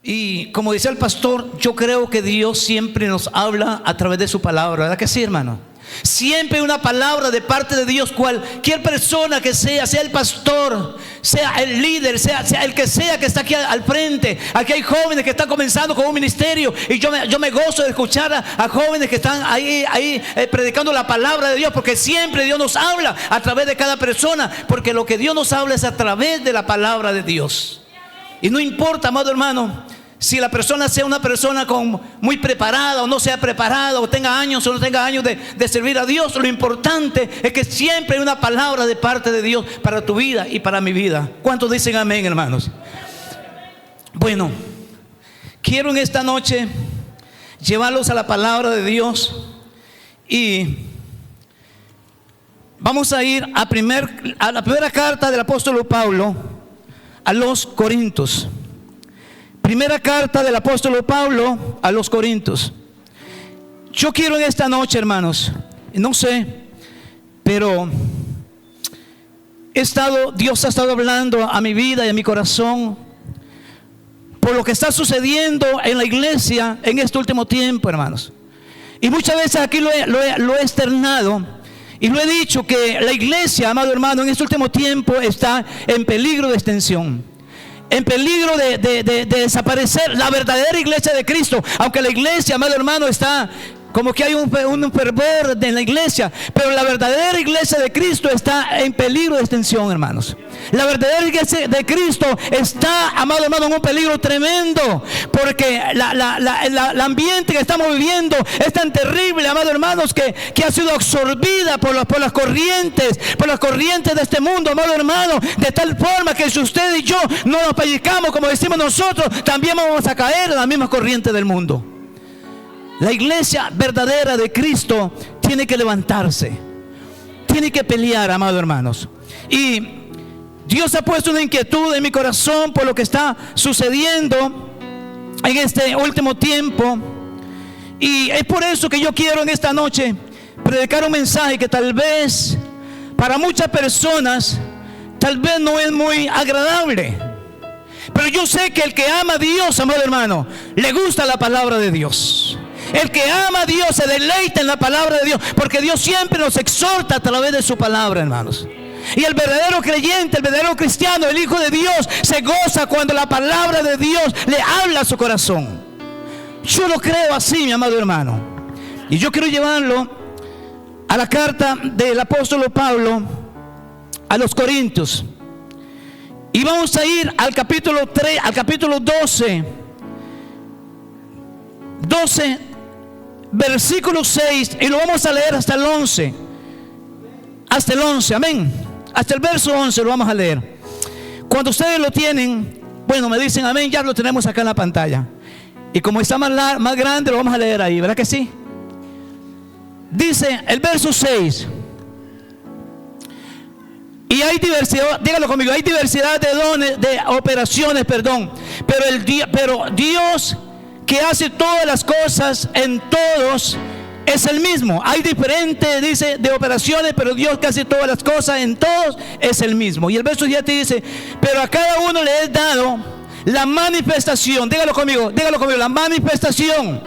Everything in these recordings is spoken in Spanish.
Y como decía el pastor, yo creo que Dios siempre nos habla a través de su palabra, ¿verdad que sí, hermano? Siempre una palabra de parte de Dios. Cualquier persona que sea el pastor, sea el líder, sea el que sea que está aquí al frente. Aquí hay jóvenes que están comenzando con un ministerio, y yo me gozo de escuchar a jóvenes que están ahí predicando la palabra de Dios, porque siempre Dios nos habla a través de cada persona, porque lo que Dios nos habla es a través de la palabra de Dios. Y no importa, amado hermano, si la persona sea una persona muy preparada o no sea preparada, o tenga años o no tenga años de servir a Dios, lo importante es que siempre hay una palabra de parte de Dios para tu vida y para mi vida. ¿Cuántos dicen amén, hermanos? Bueno, quiero en esta noche llevarlos a la palabra de Dios, y vamos a ir a la primera carta del apóstol Pablo a los Corintios. Primera carta del apóstol Pablo a los Corintios. Yo quiero en esta noche, hermanos, no sé, pero Dios ha estado hablando a mi vida y a mi corazón por lo que está sucediendo en la iglesia en este último tiempo, hermanos. Y muchas veces aquí lo he externado y lo he dicho, que la iglesia, amado hermano, en este último tiempo está en peligro de extensión, en peligro de desaparecer la verdadera iglesia de Cristo. Aunque la iglesia, amado hermano, está como que hay un fervor en la iglesia, pero la verdadera iglesia de Cristo está en peligro de extensión, hermanos. La verdadera iglesia de Cristo está, amado hermano, en un peligro tremendo, porque el ambiente que estamos viviendo es tan terrible, amado hermanos, que ha sido absorbida por las corrientes de este mundo, amado hermano, de tal forma que si usted y yo no nos pellizcamos, como decimos nosotros, también vamos a caer en la misma corriente del mundo. La iglesia verdadera de Cristo tiene que levantarse, tiene que pelear, amados hermanos. Y Dios ha puesto una inquietud en mi corazón por lo que está sucediendo en este último tiempo, y es por eso que yo quiero en esta noche predicar un mensaje que tal vez para muchas personas tal vez no es muy agradable, pero yo sé que el que ama a Dios, amado hermano, le gusta la palabra de Dios. El que ama a Dios se deleita en la palabra de Dios, porque Dios siempre nos exhorta a través de su palabra, hermanos. Y el verdadero creyente, el verdadero cristiano, el Hijo de Dios, se goza cuando la palabra de Dios le habla a su corazón. Yo lo creo así, mi amado hermano. Y yo quiero llevarlo a la carta del apóstol Pablo a los Corintios. Y vamos a ir al capítulo 3, al capítulo 12, versículo 6, y lo vamos a leer hasta el 11. Hasta el 11, amén. Hasta el verso 11 lo vamos a leer. Cuando ustedes lo tienen, bueno, me dicen amén, ya lo tenemos acá en la pantalla. Y como está más grande, lo vamos a leer ahí, ¿verdad que sí? Dice el verso 6. Y hay diversidad, dígalo conmigo, hay diversidad de dones, de operaciones, perdón. Pero Dios, que hace todas las cosas en todos, es el mismo. Hay diferentes, dice, de operaciones, pero Dios que hace todas las cosas en todos es el mismo. Y el verso 7 dice: pero a cada uno le es dado la manifestación. Dígalo conmigo, la manifestación.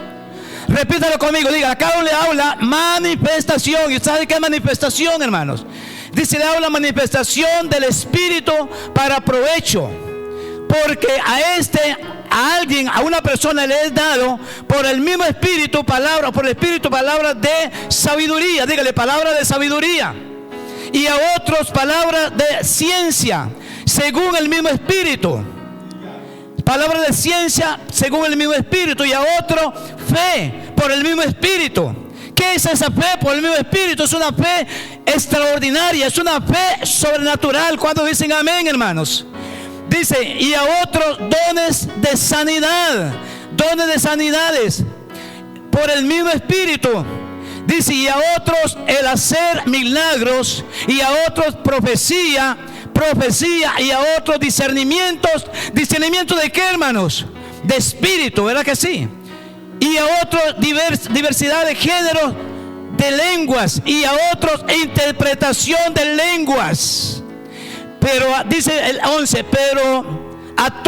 Repítalo conmigo, diga, a cada uno le da la manifestación. ¿Y sabe qué es manifestación, hermanos? Dice, le da la manifestación del Espíritu para provecho. Porque a alguien, a una persona le es dado por el mismo Espíritu palabra de sabiduría. Dígale, palabra de sabiduría. Y a otros palabra de ciencia, según el mismo Espíritu. Palabra de ciencia según el mismo Espíritu. Y a otro fe por el mismo Espíritu. ¿Qué es esa fe por el mismo Espíritu? Es una fe extraordinaria, es una fe sobrenatural. ¿Cuántos dicen amén, hermanos? Dice, y a otros dones de sanidad, dones de sanidades por el mismo Espíritu. Dice, y a otros el hacer milagros, y a otros profecía, y a otros discernimientos. ¿Discernimiento de qué, hermanos? De espíritu, ¿verdad que sí? Y a otros diversidad de géneros de lenguas, y a otros interpretación de lenguas. Pero dice el 11, pero a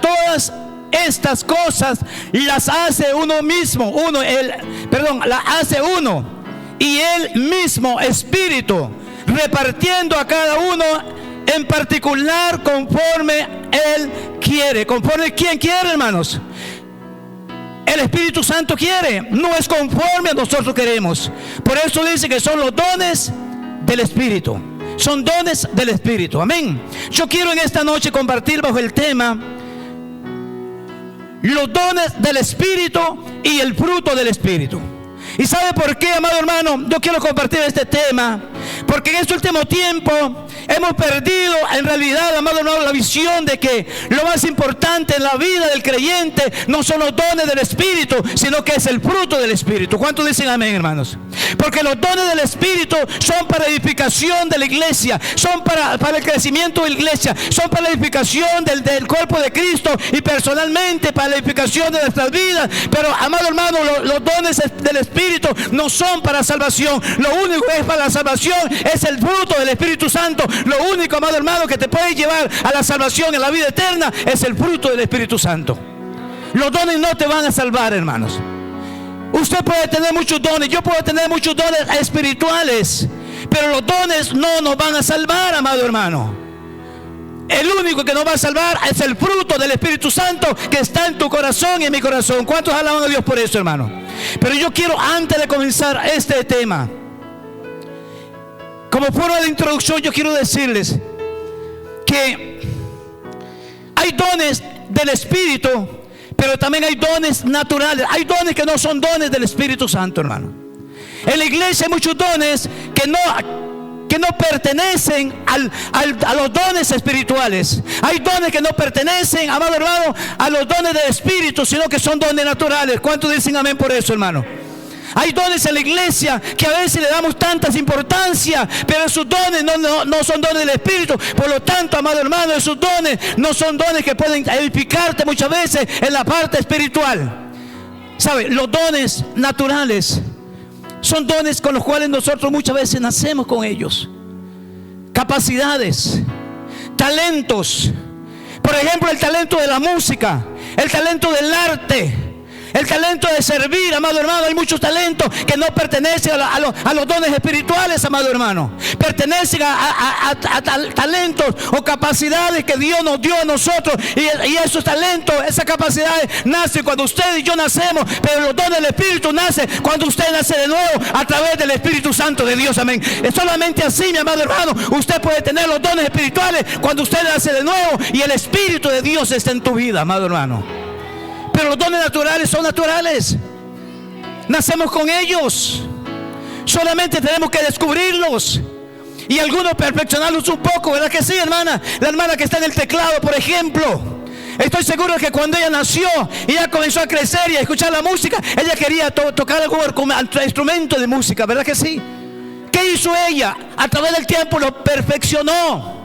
todas estas cosas las hace uno mismo, la hace uno, y Él mismo, Espíritu, repartiendo a cada uno en particular conforme Él quiere. ¿Conforme quién quiere, hermanos? El Espíritu Santo quiere, no es conforme a nosotros queremos. Por eso dice que son los dones del Espíritu. Son dones del Espíritu, amén. Yo quiero en esta noche compartir bajo el tema los dones del Espíritu y el fruto del Espíritu. ¿Y sabe por qué, amado hermano? Yo quiero compartir este tema, porque en este último tiempo hemos perdido en realidad, amado hermano, la visión de que lo más importante en la vida del creyente no son los dones del Espíritu, sino que es el fruto del Espíritu. ¿Cuántos dicen amén, hermanos? Porque los dones del Espíritu son para edificación de la iglesia, son para el crecimiento de la iglesia, son para la edificación del cuerpo de Cristo y personalmente para la edificación de nuestras vidas. Pero, amado hermano, los dones del Espíritu no son para salvación. Lo único que es para la salvación es el fruto del Espíritu Santo. Lo único, amado hermano, que te puede llevar a la salvación, en la vida eterna, es el fruto del Espíritu Santo. Los dones no te van a salvar, hermanos. Usted puede tener muchos dones, yo puedo tener muchos dones espirituales, pero los dones no nos van a salvar, amado hermano. El único que nos va a salvar es el fruto del Espíritu Santo que está en tu corazón y en mi corazón. ¿Cuántos alaban a Dios por eso, hermano? Pero yo quiero, antes de comenzar este tema, como forma de introducción, yo quiero decirles que hay dones del Espíritu, pero también hay dones naturales. Hay dones que no son dones del Espíritu Santo, hermano. En la iglesia hay muchos dones que no pertenecen a los dones espirituales. Hay dones que no pertenecen, amado hermano, a los dones del Espíritu, sino que son dones naturales. ¿Cuántos dicen amén por eso, hermano? Hay dones en la iglesia que a veces le damos tantas importancia, pero esos dones no son dones del Espíritu. Por lo tanto, amado hermano, esos dones no son dones que pueden edificarte muchas veces en la parte espiritual. ¿Sabe? Los dones naturales son dones con los cuales nosotros muchas veces nacemos con ellos. Capacidades, talentos. Por ejemplo, el talento de la música, el talento del arte, el talento de servir, amado hermano. Hay muchos talentos que no pertenecen a los dones espirituales, amado hermano. Pertenecen a talentos o capacidades que Dios nos dio a nosotros. Y esos talentos, esas capacidades nacen cuando usted y yo nacemos. Pero los dones del Espíritu nacen cuando usted nace de nuevo a través del Espíritu Santo de Dios, amén. Es solamente así, mi amado hermano. Usted puede tener los dones espirituales cuando usted nace de nuevo y el Espíritu de Dios está en tu vida, amado hermano. Pero los dones naturales son naturales. Nacemos con ellos. Solamente tenemos que descubrirlos. Y algunos perfeccionarlos un poco, ¿verdad que sí, hermana? La hermana que está en el teclado, por ejemplo. Estoy seguro que cuando ella nació y ella comenzó a crecer y a escuchar la música, ella quería tocar algún instrumento de música, ¿verdad que sí? ¿Qué hizo ella? A través del tiempo lo perfeccionó.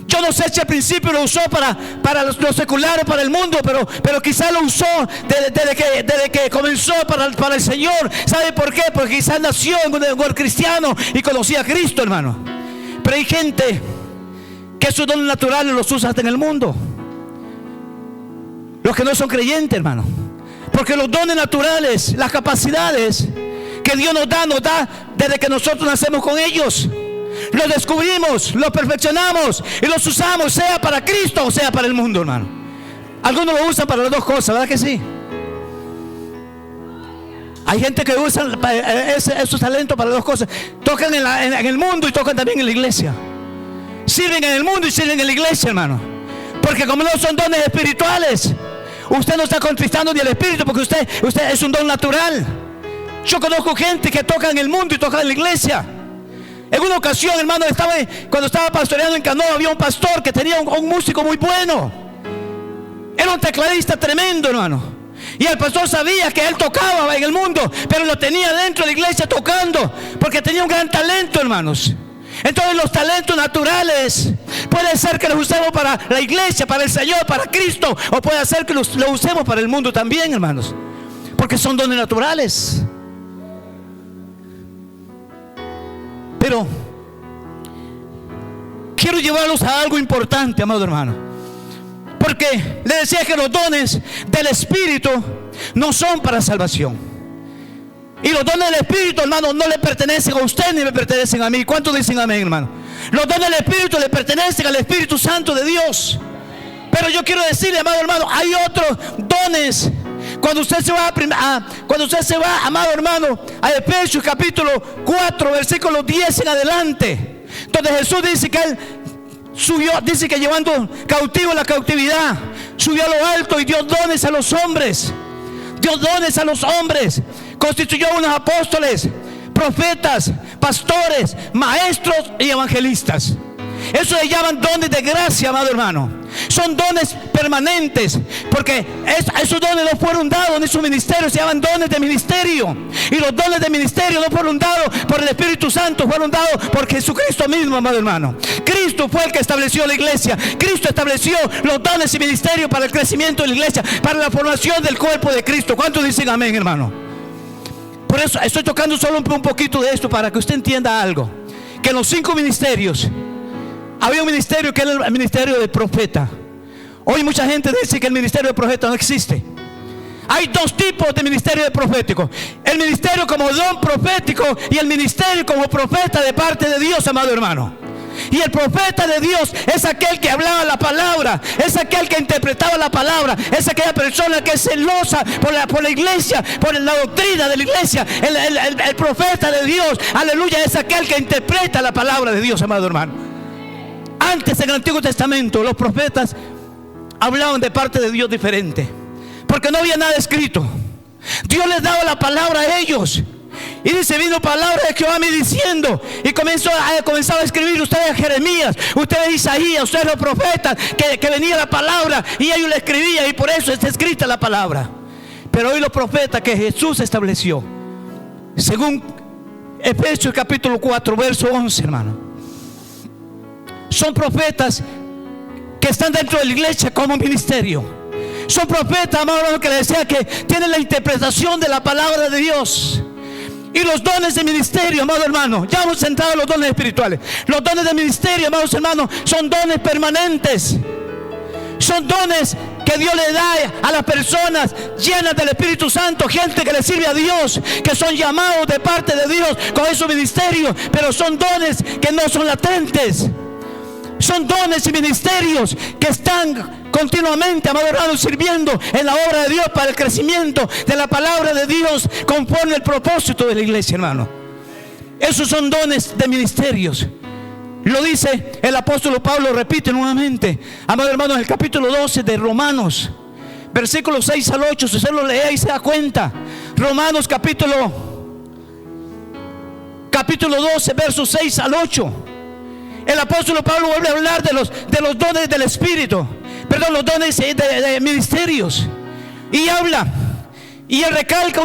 Yo no sé si al principio lo usó para lo secular o para el mundo, pero quizás lo usó desde que comenzó para el Señor. ¿Sabe por qué? Porque quizás nació en un hogar cristiano y conocía a Cristo, hermano. Pero hay gente que sus dones naturales los usa hasta en el mundo. Los que no son creyentes, hermano. Porque los dones naturales, las capacidades que Dios nos da desde que nosotros nacemos con ellos. Los descubrimos, los perfeccionamos y los usamos, sea para Cristo o sea para el mundo, hermano. Algunos lo usan para las dos cosas, ¿verdad que sí? Hay gente que usa esos talentos para las dos cosas. Tocan en el mundo y tocan también en la iglesia. Sirven en el mundo y sirven en la iglesia, hermano. Porque como no son dones espirituales, usted no está contristando ni el Espíritu, porque usted es un don natural. Yo conozco gente que toca en el mundo y toca en la iglesia. En una ocasión, hermano, cuando estaba pastoreando en Canoa, había un pastor que tenía un músico muy bueno. Era un tecladista tremendo, hermano. Y el pastor sabía que él tocaba en el mundo, pero lo tenía dentro de la iglesia tocando, porque tenía un gran talento, hermanos. Entonces los talentos naturales puede ser que los usemos para la iglesia, para el Señor, para Cristo, o puede ser que los usemos para el mundo también, hermanos, porque son dones naturales. Pero quiero llevarlos a algo importante, amado hermano, Porque le decía que los dones del Espíritu no son para salvación. Y los dones del Espíritu, hermano, no le pertenecen a usted ni me pertenecen a mí. ¿Cuántos dicen amén, hermano? Los dones del Espíritu le pertenecen al Espíritu Santo de Dios. Pero yo quiero decirle, amado hermano, hay otros dones. Cuando usted se va, amado hermano, a Efesios capítulo 4, versículo 10 en adelante, donde Jesús dice que Él subió, dice que llevando cautivo la cautividad, subió a lo alto y dio dones a los hombres. Dio dones a los hombres. Constituyó unos apóstoles, profetas, pastores, maestros y evangelistas. Eso le llaman dones de gracia, amado hermano. Son dones permanentes, porque esos dones no fueron dados en su ministerio, se llaman dones de ministerio. Y los dones de ministerio no fueron dados por el Espíritu Santo, fueron dados por Jesucristo mismo, amado hermano. Cristo fue el que estableció la iglesia. Cristo estableció los dones y ministerios para el crecimiento de la iglesia, para la formación del cuerpo de Cristo. ¿Cuántos dicen amén, hermano? Por eso estoy tocando solo un poquito de esto, para que usted entienda algo. Que en los 5 ministerios había un ministerio que era el ministerio del profeta. Hoy mucha gente dice que el ministerio del profeta no existe. Hay 2 tipos de ministerio profético: el ministerio como don profético y el ministerio como profeta de parte de Dios, amado hermano. Y el profeta de Dios es aquel que hablaba la palabra, es aquel que interpretaba la palabra, es aquella persona que es celosa por la iglesia, por la doctrina de la iglesia. El profeta de Dios, aleluya, es aquel que interpreta la palabra de Dios, amado hermano. Antes, en el Antiguo Testamento, los profetas hablaban de parte de Dios diferente, porque no había nada escrito. Dios les daba la palabra a ellos. Y dice: vino palabra de Jehová a mí diciendo. Y comenzaba a escribir ustedes a Jeremías, ustedes a Isaías, ustedes los profetas, que venía la palabra y ellos la escribían, y por eso está escrita la palabra. Pero hoy los profetas que Jesús estableció, según Efesios capítulo 4, verso 11, hermano, son profetas que están dentro de la iglesia como ministerio. Son profetas, amado hermano, que le decía que tienen la interpretación de la palabra de Dios. Y los dones de ministerio, amado hermano, ya hemos entrado en los dones espirituales. Los dones de ministerio, amados hermanos, son dones permanentes. Son dones que Dios le da a las personas llenas del Espíritu Santo, gente que le sirve a Dios, que son llamados de parte de Dios con esos ministerios. Pero son dones que no son latentes. Son dones y ministerios que están continuamente, amado hermano, sirviendo en la obra de Dios para el crecimiento de la palabra de Dios, conforme al propósito de la iglesia, hermano. Esos son dones de ministerios. Lo dice el apóstol Pablo, repite nuevamente, amado hermano, en el capítulo 12 de Romanos, versículos 6 al 8. Si usted lo lee y se da cuenta, Romanos capítulo 12, versos 6 al 8. El apóstol Pablo vuelve a hablar de los dones del Espíritu, perdón, los dones de ministerios. Y habla, y él recalca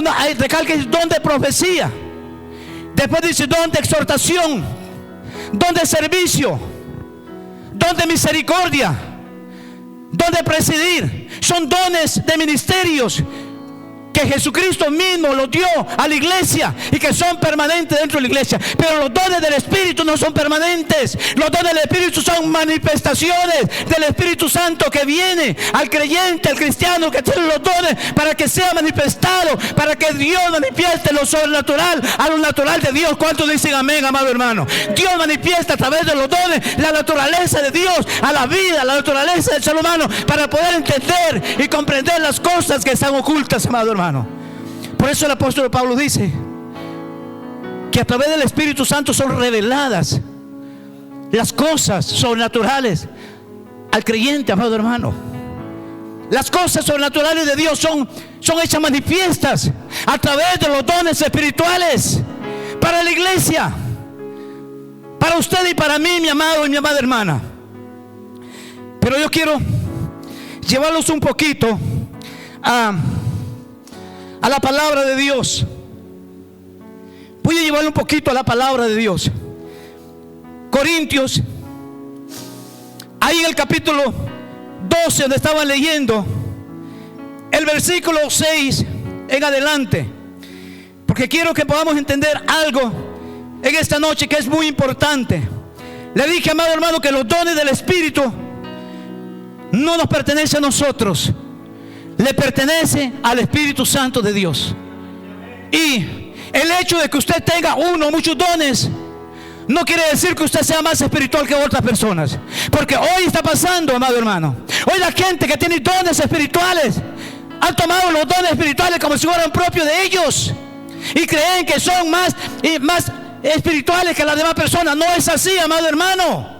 el don de profecía. Después dice don de exhortación, don de servicio, don de misericordia, don de presidir. Son dones de ministerios que Jesucristo mismo los dio a la iglesia y que son permanentes dentro de la iglesia. Pero los dones del Espíritu no son permanentes. Los dones del Espíritu son manifestaciones del Espíritu Santo que viene al creyente, al cristiano que tiene los dones, para que sea manifestado, para que Dios manifieste lo sobrenatural a lo natural de Dios. ¿Cuántos dicen amén, amado hermano? Dios manifiesta a través de los dones la naturaleza de Dios a la vida, la naturaleza del ser humano, para poder entender y comprender las cosas que están ocultas, amado hermano. Por eso el apóstol Pablo dice que a través del Espíritu Santo son reveladas las cosas sobrenaturales al creyente, amado hermano. Las cosas sobrenaturales de Dios son hechas manifiestas a través de los dones espirituales para la iglesia, para usted y para mí, mi amado y mi amada hermana. Pero yo quiero llevarlos un poquito a la palabra de Dios. Voy a llevarle un poquito a la palabra de Dios. Corintios, ahí en el capítulo 12, donde estaban leyendo, el versículo 6 en adelante, porque quiero que podamos entender algo en esta noche que es muy importante. Le dije, amado hermano, que los dones del Espíritu no nos pertenece a nosotros, le pertenece al Espíritu Santo de Dios. Y el hecho de que usted tenga uno o muchos dones no quiere decir que usted sea más espiritual que otras personas. Porque hoy está pasando, amado hermano, hoy la gente que tiene dones espirituales han tomado los dones espirituales como si fueran propios de ellos y creen que son más espirituales que las demás personas. No es así, amado hermano.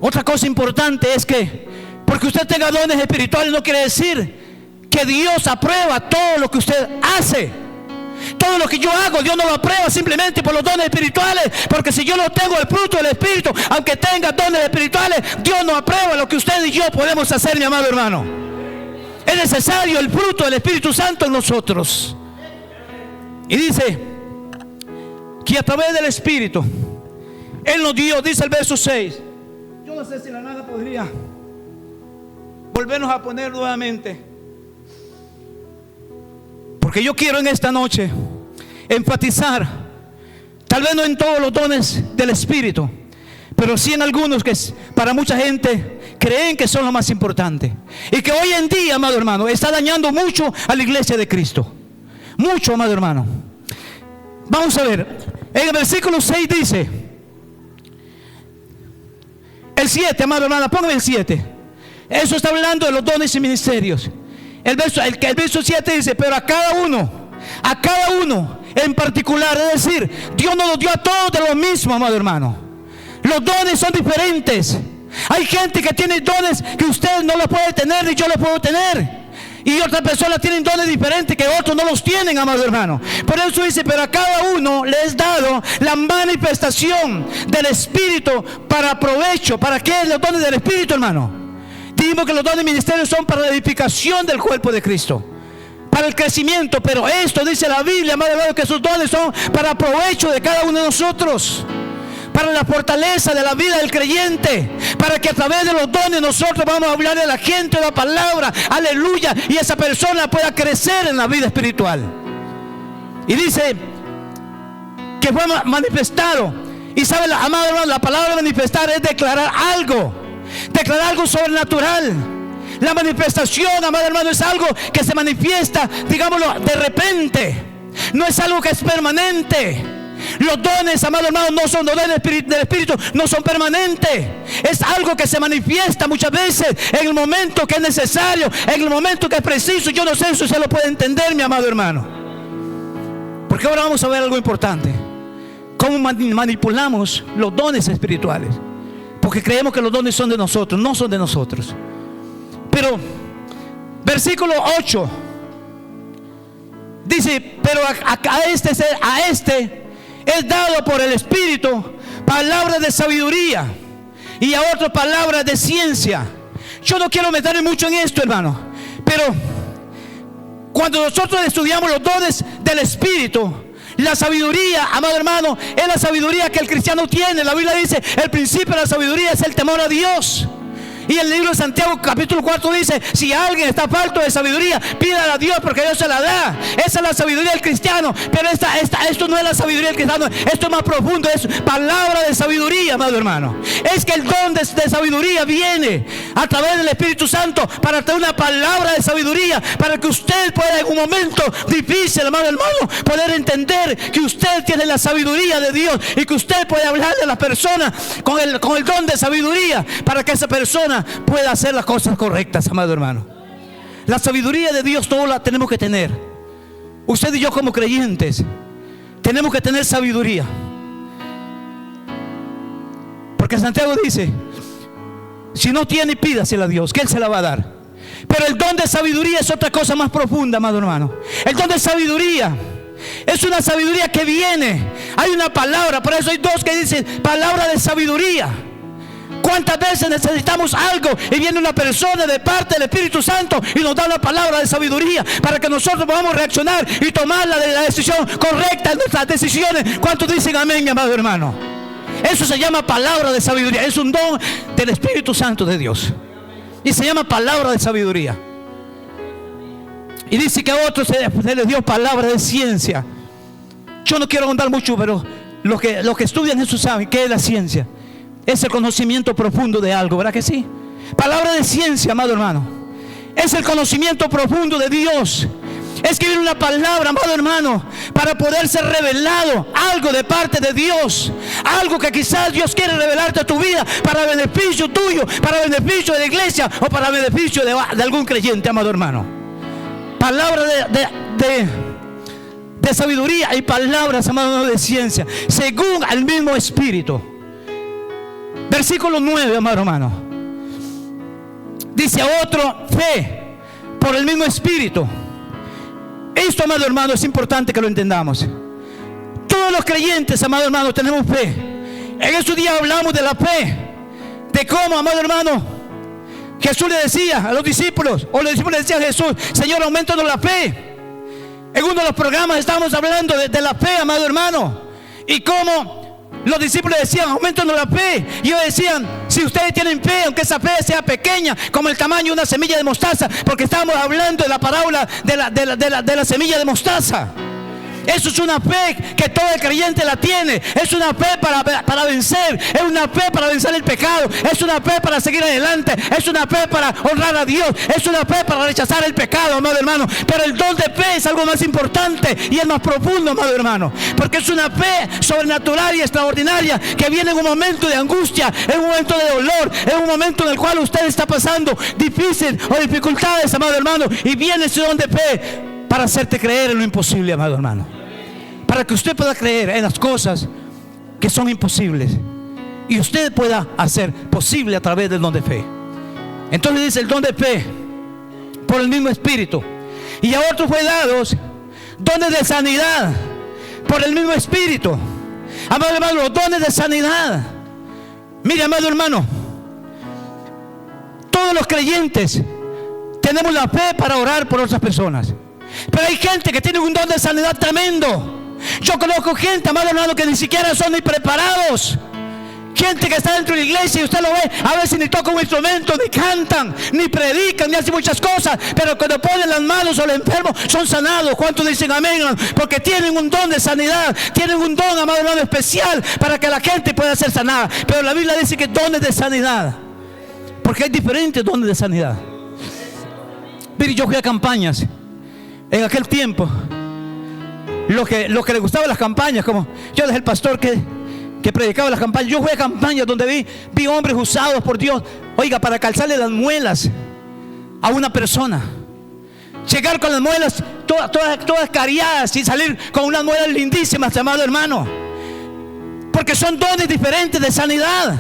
Otra cosa importante es que porque usted tenga dones espirituales no quiere decir que Dios aprueba todo lo que usted hace. Todo lo que yo hago, Dios no lo aprueba simplemente por los dones espirituales. Porque si yo no tengo el fruto del Espíritu, aunque tenga dones espirituales, Dios no aprueba lo que usted y yo podemos hacer, mi amado hermano. Es necesario el fruto del Espíritu Santo en nosotros. Y dice que a través del Espíritu Él nos dio, dice el verso 6. Yo no sé si la nada podría volvernos a poner nuevamente, porque yo quiero en esta noche enfatizar, tal vez no en todos los dones del Espíritu, pero sí en algunos que para mucha gente creen que son lo más importante, y que hoy en día, amado hermano, está dañando mucho a la iglesia de Cristo. Mucho, amado hermano. Vamos a ver, en el versículo 6 dice, el 7, amado hermano, póngame el 7. Eso está hablando de los dones y ministerios. El verso 7 dice, pero a cada uno en particular, es decir, Dios no nos dio a todos de lo mismo, amado hermano. Los dones son diferentes. Hay gente que tiene dones que usted no los puede tener ni yo los puedo tener. Y otras personas tienen dones diferentes que otros no los tienen, amado hermano. Por eso dice, pero a cada uno le es dado la manifestación del Espíritu para provecho. ¿Para qué los dones del Espíritu, hermano? Dijimos que los dones ministerios son para la edificación del cuerpo de Cristo, para el crecimiento. Pero esto dice la Biblia, amado hermano, que esos dones son para provecho de cada uno de nosotros, para la fortaleza de la vida del creyente, para que a través de los dones nosotros vamos a hablar de la gente, de la palabra, aleluya, y esa persona pueda crecer en la vida espiritual. Y dice que fue manifestado. Y sabe, amado hermano, la palabra manifestar es declarar algo sobrenatural. La manifestación, amado hermano, es algo que se manifiesta, digámoslo, de repente. No es algo que es permanente. Los dones, amado hermano, no son dones del Espíritu, no son permanentes. Es algo que se manifiesta muchas veces en el momento que es necesario, en el momento que es preciso. Yo no sé si usted lo puede entender, mi amado hermano. Porque ahora vamos a ver algo importante: cómo manipulamos los dones espirituales. Porque creemos que los dones son de nosotros. No son de nosotros. Pero versículo 8 dice, pero a este es dado por el Espíritu palabras de sabiduría, y a otros palabras de ciencia. Yo no quiero meterme mucho en esto, hermano, pero cuando nosotros estudiamos los dones del Espíritu, la sabiduría, amado hermano, es la sabiduría que el cristiano tiene. La Biblia dice, el principio de la sabiduría es el temor a Dios. Y el libro de Santiago capítulo 4 dice, si alguien está falto de sabiduría, pídala a Dios porque Dios se la da. Esa es la sabiduría del cristiano. Pero esto no es la sabiduría del cristiano, esto es más profundo, es palabra de sabiduría, amado hermano. Es que el don de sabiduría viene a través del Espíritu Santo para traer una palabra de sabiduría, para que usted pueda en un momento difícil, amado hermano, poder entender que usted tiene la sabiduría de Dios y que usted puede hablar de las personas con el don de sabiduría, para que esa persona pueda hacer las cosas correctas, amado hermano. La sabiduría de Dios todos la tenemos que tener. Usted y yo como creyentes tenemos que tener sabiduría, porque Santiago dice, si no tiene, pídasela a Dios, que Él se la va a dar. Pero el don de sabiduría es otra cosa más profunda, amado hermano. El don de sabiduría es una sabiduría que viene. Hay una palabra, por eso hay dos que dicen palabra de sabiduría. ¿Cuántas veces necesitamos algo y viene una persona de parte del Espíritu Santo y nos da una palabra de sabiduría para que nosotros podamos reaccionar y tomar la decisión correcta en nuestras decisiones? ¿Cuántos dicen amén, mi amado hermano? Eso se llama palabra de sabiduría. Es un don del Espíritu Santo de Dios y se llama palabra de sabiduría. Y dice que a otros se les dio palabra de ciencia. Yo no quiero ahondar mucho, pero los que estudian eso saben qué es la ciencia. Es el conocimiento profundo de algo, ¿verdad que sí? Palabra de ciencia, amado hermano, es el conocimiento profundo de Dios. Es que viene una palabra, amado hermano, para poder ser revelado algo de parte de Dios. Algo que quizás Dios quiere revelarte a tu vida para beneficio tuyo, para beneficio de la iglesia o para beneficio de algún creyente, amado hermano. Palabra de sabiduría y palabras, amado hermano, de ciencia, según el mismo Espíritu. Versículo 9, amado hermano. Dice a otro, fe por el mismo Espíritu. Esto, amado hermano, es importante que lo entendamos. Todos los creyentes, amado hermano, tenemos fe. En estos días hablamos de la fe, de cómo, amado hermano, Jesús le decía a los discípulos, o los discípulos le decían a Jesús: Señor, aumentanos la fe. En uno de los programas estábamos hablando de la fe, amado hermano, y cómo los discípulos decían: aumentanos la fe. Y ellos decían: si ustedes tienen fe, aunque esa fe sea pequeña, como el tamaño de una semilla de mostaza, porque estábamos hablando de la parábola de la semilla de mostaza. Eso es una fe que todo el creyente la tiene. Es una fe para vencer. Es una fe para vencer el pecado. Es una fe para seguir adelante. Es una fe para honrar a Dios. Es una fe para rechazar el pecado, amado hermano. Pero el don de fe es algo más importante y es más profundo, amado hermano, porque es una fe sobrenatural y extraordinaria que viene en un momento de angustia, en un momento de dolor, en un momento en el cual usted está pasando difícil o dificultades, amado hermano, y viene ese don de fe para hacerte creer en lo imposible, amado hermano, para que usted pueda creer en las cosas que son imposibles y usted pueda hacer posible a través del don de fe. Entonces dice el don de fe por el mismo Espíritu. Y a otros fue dados dones de sanidad por el mismo Espíritu. Amado hermano, los dones de sanidad. Mire, amado hermano, todos los creyentes tenemos la fe para orar por otras personas, pero hay gente que tiene un don de sanidad tremendo. Yo conozco gente, amado hermano, que ni siquiera son ni preparados. Gente que está dentro de la iglesia y usted lo ve, a veces ni tocan un instrumento, ni cantan, ni predican, ni hacen muchas cosas, pero cuando ponen las manos sobre el enfermo son sanados. ¿Cuántos dicen amén? Porque tienen un don de sanidad, tienen un don, amado hermano, especial para que la gente pueda ser sanada. Pero la Biblia dice que dones de sanidad, porque hay diferentes dones de sanidad. Mire, yo fui a campañas en aquel tiempo. Lo que les gustaban las campañas, como yo era el pastor que predicaba las campañas. Yo fui a campañas donde vi hombres usados por Dios, oiga, para calzarle las muelas a una persona. Llegar con las muelas todas cariadas y salir con unas muelas lindísimas, amado hermano, porque son dones diferentes de sanidad.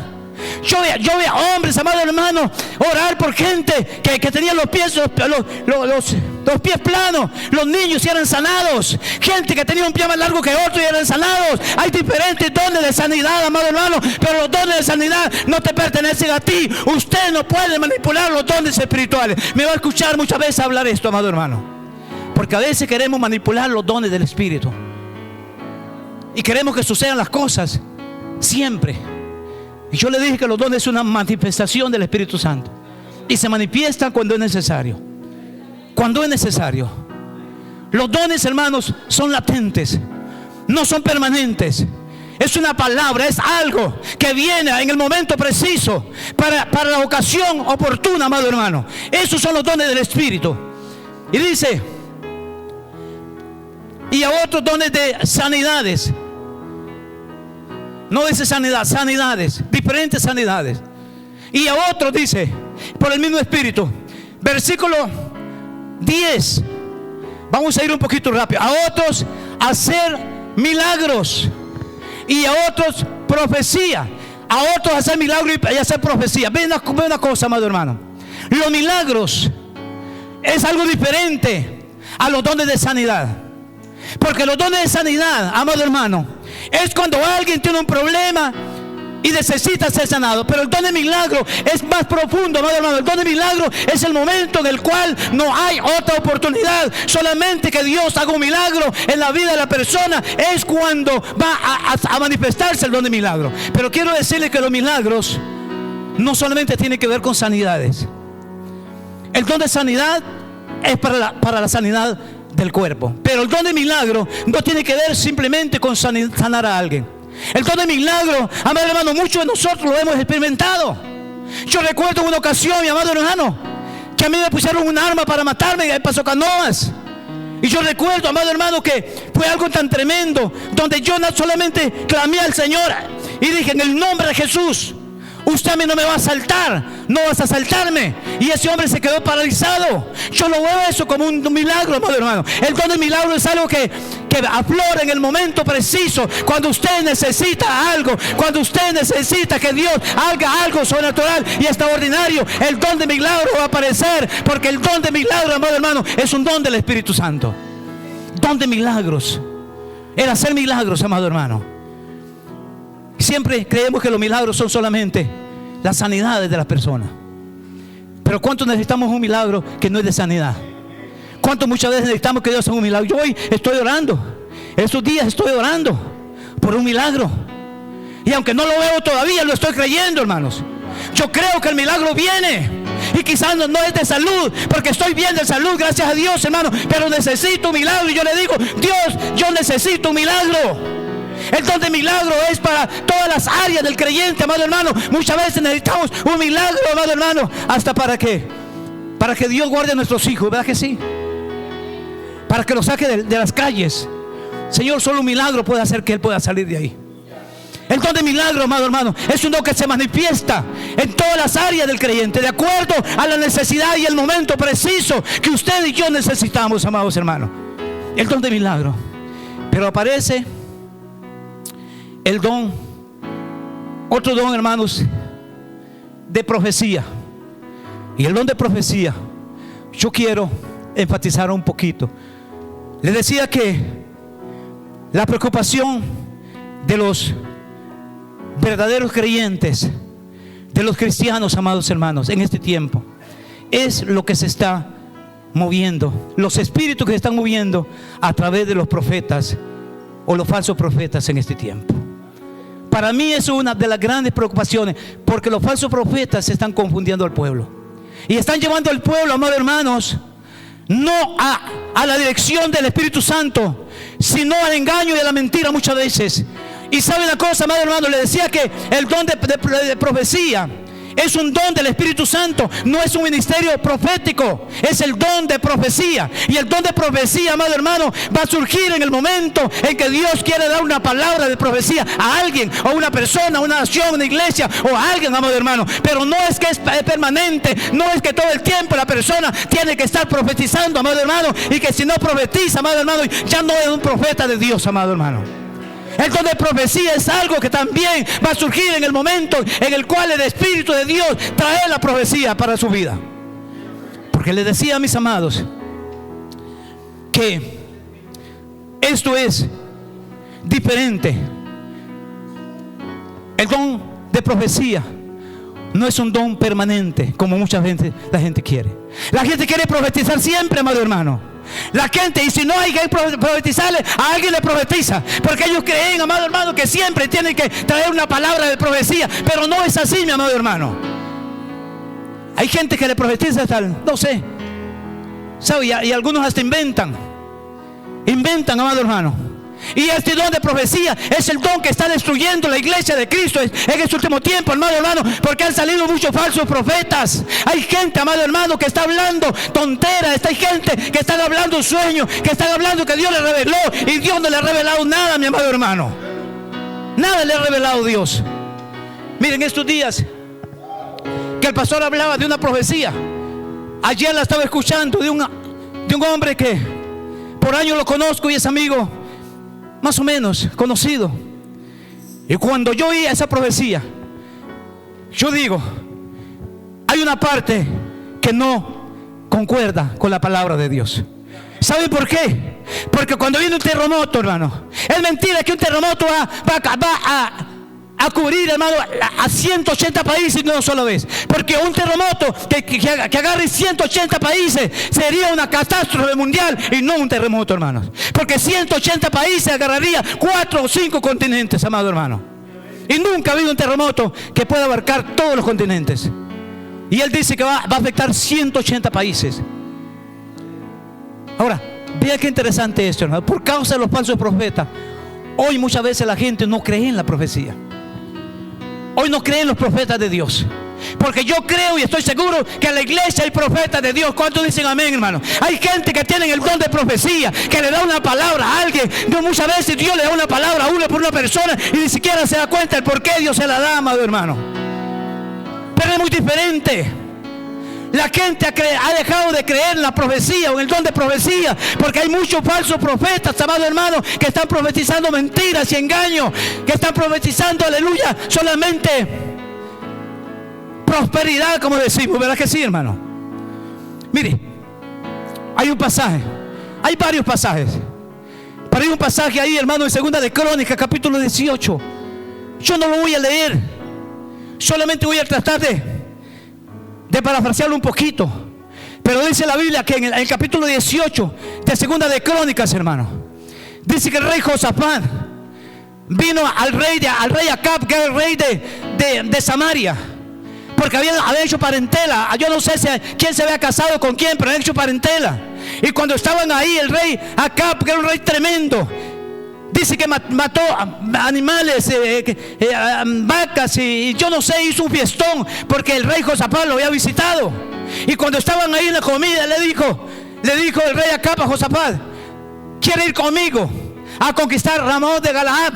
Yo veía hombres, amado hermano, orar por gente que tenía los pies planos. Los niños y eran sanados. Gente que tenía un pie más largo que otro y eran sanados. Hay diferentes dones de sanidad, amado hermano, pero los dones de sanidad no te pertenecen a ti. Usted no puede manipular los dones espirituales. Me va a escuchar muchas veces hablar esto, amado hermano, porque a veces queremos manipular los dones del Espíritu y queremos que sucedan las cosas siempre. Y yo le dije que los dones son una manifestación del Espíritu Santo y se manifiestan cuando es necesario. Cuando es necesario. Los dones, hermanos, son latentes, no son permanentes. Es una palabra, es algo que viene en el momento preciso para la ocasión oportuna, amado hermano. Esos son los dones del Espíritu. Y dice: y a otros dones de sanidades. No dice sanidad, sanidades, diferentes sanidades. Y a otros dice, por el mismo Espíritu. Versículo 10. Vamos a ir un poquito rápido. A otros hacer milagros. Y a otros profecía. A otros hacer milagros y hacer profecía. Ve una cosa, amado hermano. Los milagros es algo diferente a los dones de sanidad. Porque los dones de sanidad, amado hermano, es cuando alguien tiene un problema y necesita ser sanado. Pero el don de milagro es más profundo, amado hermano. El don de milagro es el momento en el cual no hay otra oportunidad, solamente que Dios haga un milagro en la vida de la persona. Es cuando va a manifestarse el don de milagro. Pero quiero decirle que los milagros no solamente tienen que ver con sanidades. El don de sanidad es para la sanidad del cuerpo, pero el don de milagro no tiene que ver simplemente con sanar a alguien. El don de milagro, amado hermano, muchos de nosotros lo hemos experimentado. Yo recuerdo una ocasión, mi amado hermano, que a mí me pusieron un arma para matarme en Paso Canoas. Y yo recuerdo, amado hermano, que fue algo tan tremendo, donde yo no solamente clamé al Señor y dije: en el nombre de Jesús, usted a mí no me va a asaltar, no vas a asaltarme. Y ese hombre se quedó paralizado. Yo lo veo eso como un milagro, amado hermano. El don del milagro es algo que aflora en el momento preciso, cuando usted necesita algo, cuando usted necesita que Dios haga algo sobrenatural y extraordinario. El don de milagro va a aparecer, porque el don de milagro, amado hermano, es un don del Espíritu Santo. Don de milagros, el hacer milagros, amado hermano. Siempre creemos que los milagros son solamente las sanidades de las personas, pero ¿cuánto necesitamos un milagro que no es de sanidad? ¿Cuánto muchas veces necesitamos que Dios haga un milagro? Yo hoy estoy orando, estos días estoy orando por un milagro, y aunque no lo veo todavía, lo estoy creyendo, hermanos. Yo creo que el milagro viene, y quizás no es de salud, porque estoy bien de salud, gracias a Dios, hermano, pero necesito un milagro. Y yo le digo: Dios, yo necesito un milagro. El don de milagro es para todas las áreas del creyente, amado hermano. Muchas veces necesitamos un milagro, amado hermano, hasta para que Dios guarde a nuestros hijos, ¿verdad que sí? Para que los saque de las calles. Señor, solo un milagro puede hacer que él pueda salir de ahí. El don de milagro, amado hermano, es un don que se manifiesta en todas las áreas del creyente, de acuerdo a la necesidad y el momento preciso que usted y yo necesitamos, amados hermanos. El don de milagro. Pero aparece el don, otro don, hermanos, de profecía. Y el don de profecía, yo quiero enfatizar un poquito. Les decía que la preocupación de los verdaderos creyentes, de los cristianos, amados hermanos, en este tiempo, es lo que se está moviendo, los espíritus que se están moviendo a través de los profetas o los falsos profetas en este tiempo. Para mí eso es una de las grandes preocupaciones, porque los falsos profetas se están confundiendo al pueblo y están llevando al pueblo, amados hermanos, no a la dirección del Espíritu Santo, sino al engaño y a la mentira muchas veces. Y sabe una cosa, amado hermano, le decía que el don de profecía es un don del Espíritu Santo, no es un ministerio profético, es el don de profecía. Y el don de profecía, amado hermano, va a surgir en el momento en que Dios quiere dar una palabra de profecía a alguien, o una persona, una nación, una iglesia, o a alguien, amado hermano. Pero no es que es permanente, no es que todo el tiempo la persona tiene que estar profetizando, amado hermano, y que si no profetiza, amado hermano, ya no es un profeta de Dios, amado hermano. El don de profecía es algo que también va a surgir en el momento en el cual el Espíritu de Dios trae la profecía para su vida. Porque les decía a mis amados que esto es diferente. El don de profecía no es un don permanente como muchas veces la gente quiere. La gente quiere profetizar siempre, amado hermano. La gente, y si no hay que profetizarle, a alguien le profetiza, porque ellos creen, amado hermano, que siempre tienen que traer una palabra de profecía. Pero no es así, mi amado hermano. Hay gente que le profetiza hasta, no sé, ¿sabe? Y algunos hasta inventan, amado hermano. Y este don de profecía es el don que está destruyendo la iglesia de Cristo en este último tiempo, amado hermano, porque han salido muchos falsos profetas. Hay gente, amado hermano, que está hablando tonteras. Hay gente que está hablando sueños, que están hablando que Dios le reveló, y Dios no le ha revelado nada, mi amado hermano. Nada le ha revelado Dios. Miren, estos días que el pastor hablaba de una profecía, ayer la estaba escuchando de un hombre que por años lo conozco y es amigo más o menos conocido. Y cuando yo oí esa profecía, yo digo, hay una parte que no concuerda con la palabra de Dios. ¿Saben por qué? Porque cuando viene un terremoto, hermano, es mentira que un terremoto va a cubrir, hermano, a 180 países de una sola vez. Porque un terremoto que agarre 180 países sería una catástrofe mundial y no un terremoto, hermanos. Porque 180 países agarraría 4 o 5 continentes, amado hermano. Y nunca ha habido un terremoto que pueda abarcar todos los continentes. Y él dice que va a afectar 180 países. Ahora, vea qué interesante esto, hermano. Por causa de los falsos profetas, hoy muchas veces la gente no cree en la profecía. Hoy no creen los profetas de Dios. Porque yo creo y estoy seguro que en la iglesia hay profetas de Dios. ¿Cuántos dicen amén, hermano? Hay gente que tiene el don de profecía, que le da una palabra a alguien. Muchas veces Dios le da una palabra a uno por una persona y ni siquiera se da cuenta del por qué Dios se la da, amado hermano. Pero es muy diferente. La gente ha dejado de creer en la profecía o en el don de profecía, porque hay muchos falsos profetas, amado hermano, que están profetizando mentiras y engaños, que están profetizando, aleluya, solamente prosperidad, como decimos, ¿verdad que sí, hermano? Mire, hay un pasaje, hay varios pasajes, pero hay un pasaje ahí, hermano, en Segunda de Crónicas, capítulo 18. Yo no lo voy a leer, solamente voy a tratar de parafrasearlo un poquito. Pero dice la Biblia que en el capítulo 18 de Segunda de Crónicas, hermano, dice que el rey Josafat vino al rey Acab, que era el rey de Samaria, porque había hecho parentela. Yo no sé quién se había casado con quién, pero había hecho parentela. Y cuando estaban ahí, el rey Acab, que era un rey tremendo, dice que mató animales, vacas, y yo no sé, hizo un fiestón porque el rey Josafat lo había visitado. Y cuando estaban ahí en la comida, le dijo el rey Acab a Josafat: ¿quiere ir conmigo a conquistar Ramón de Galaad?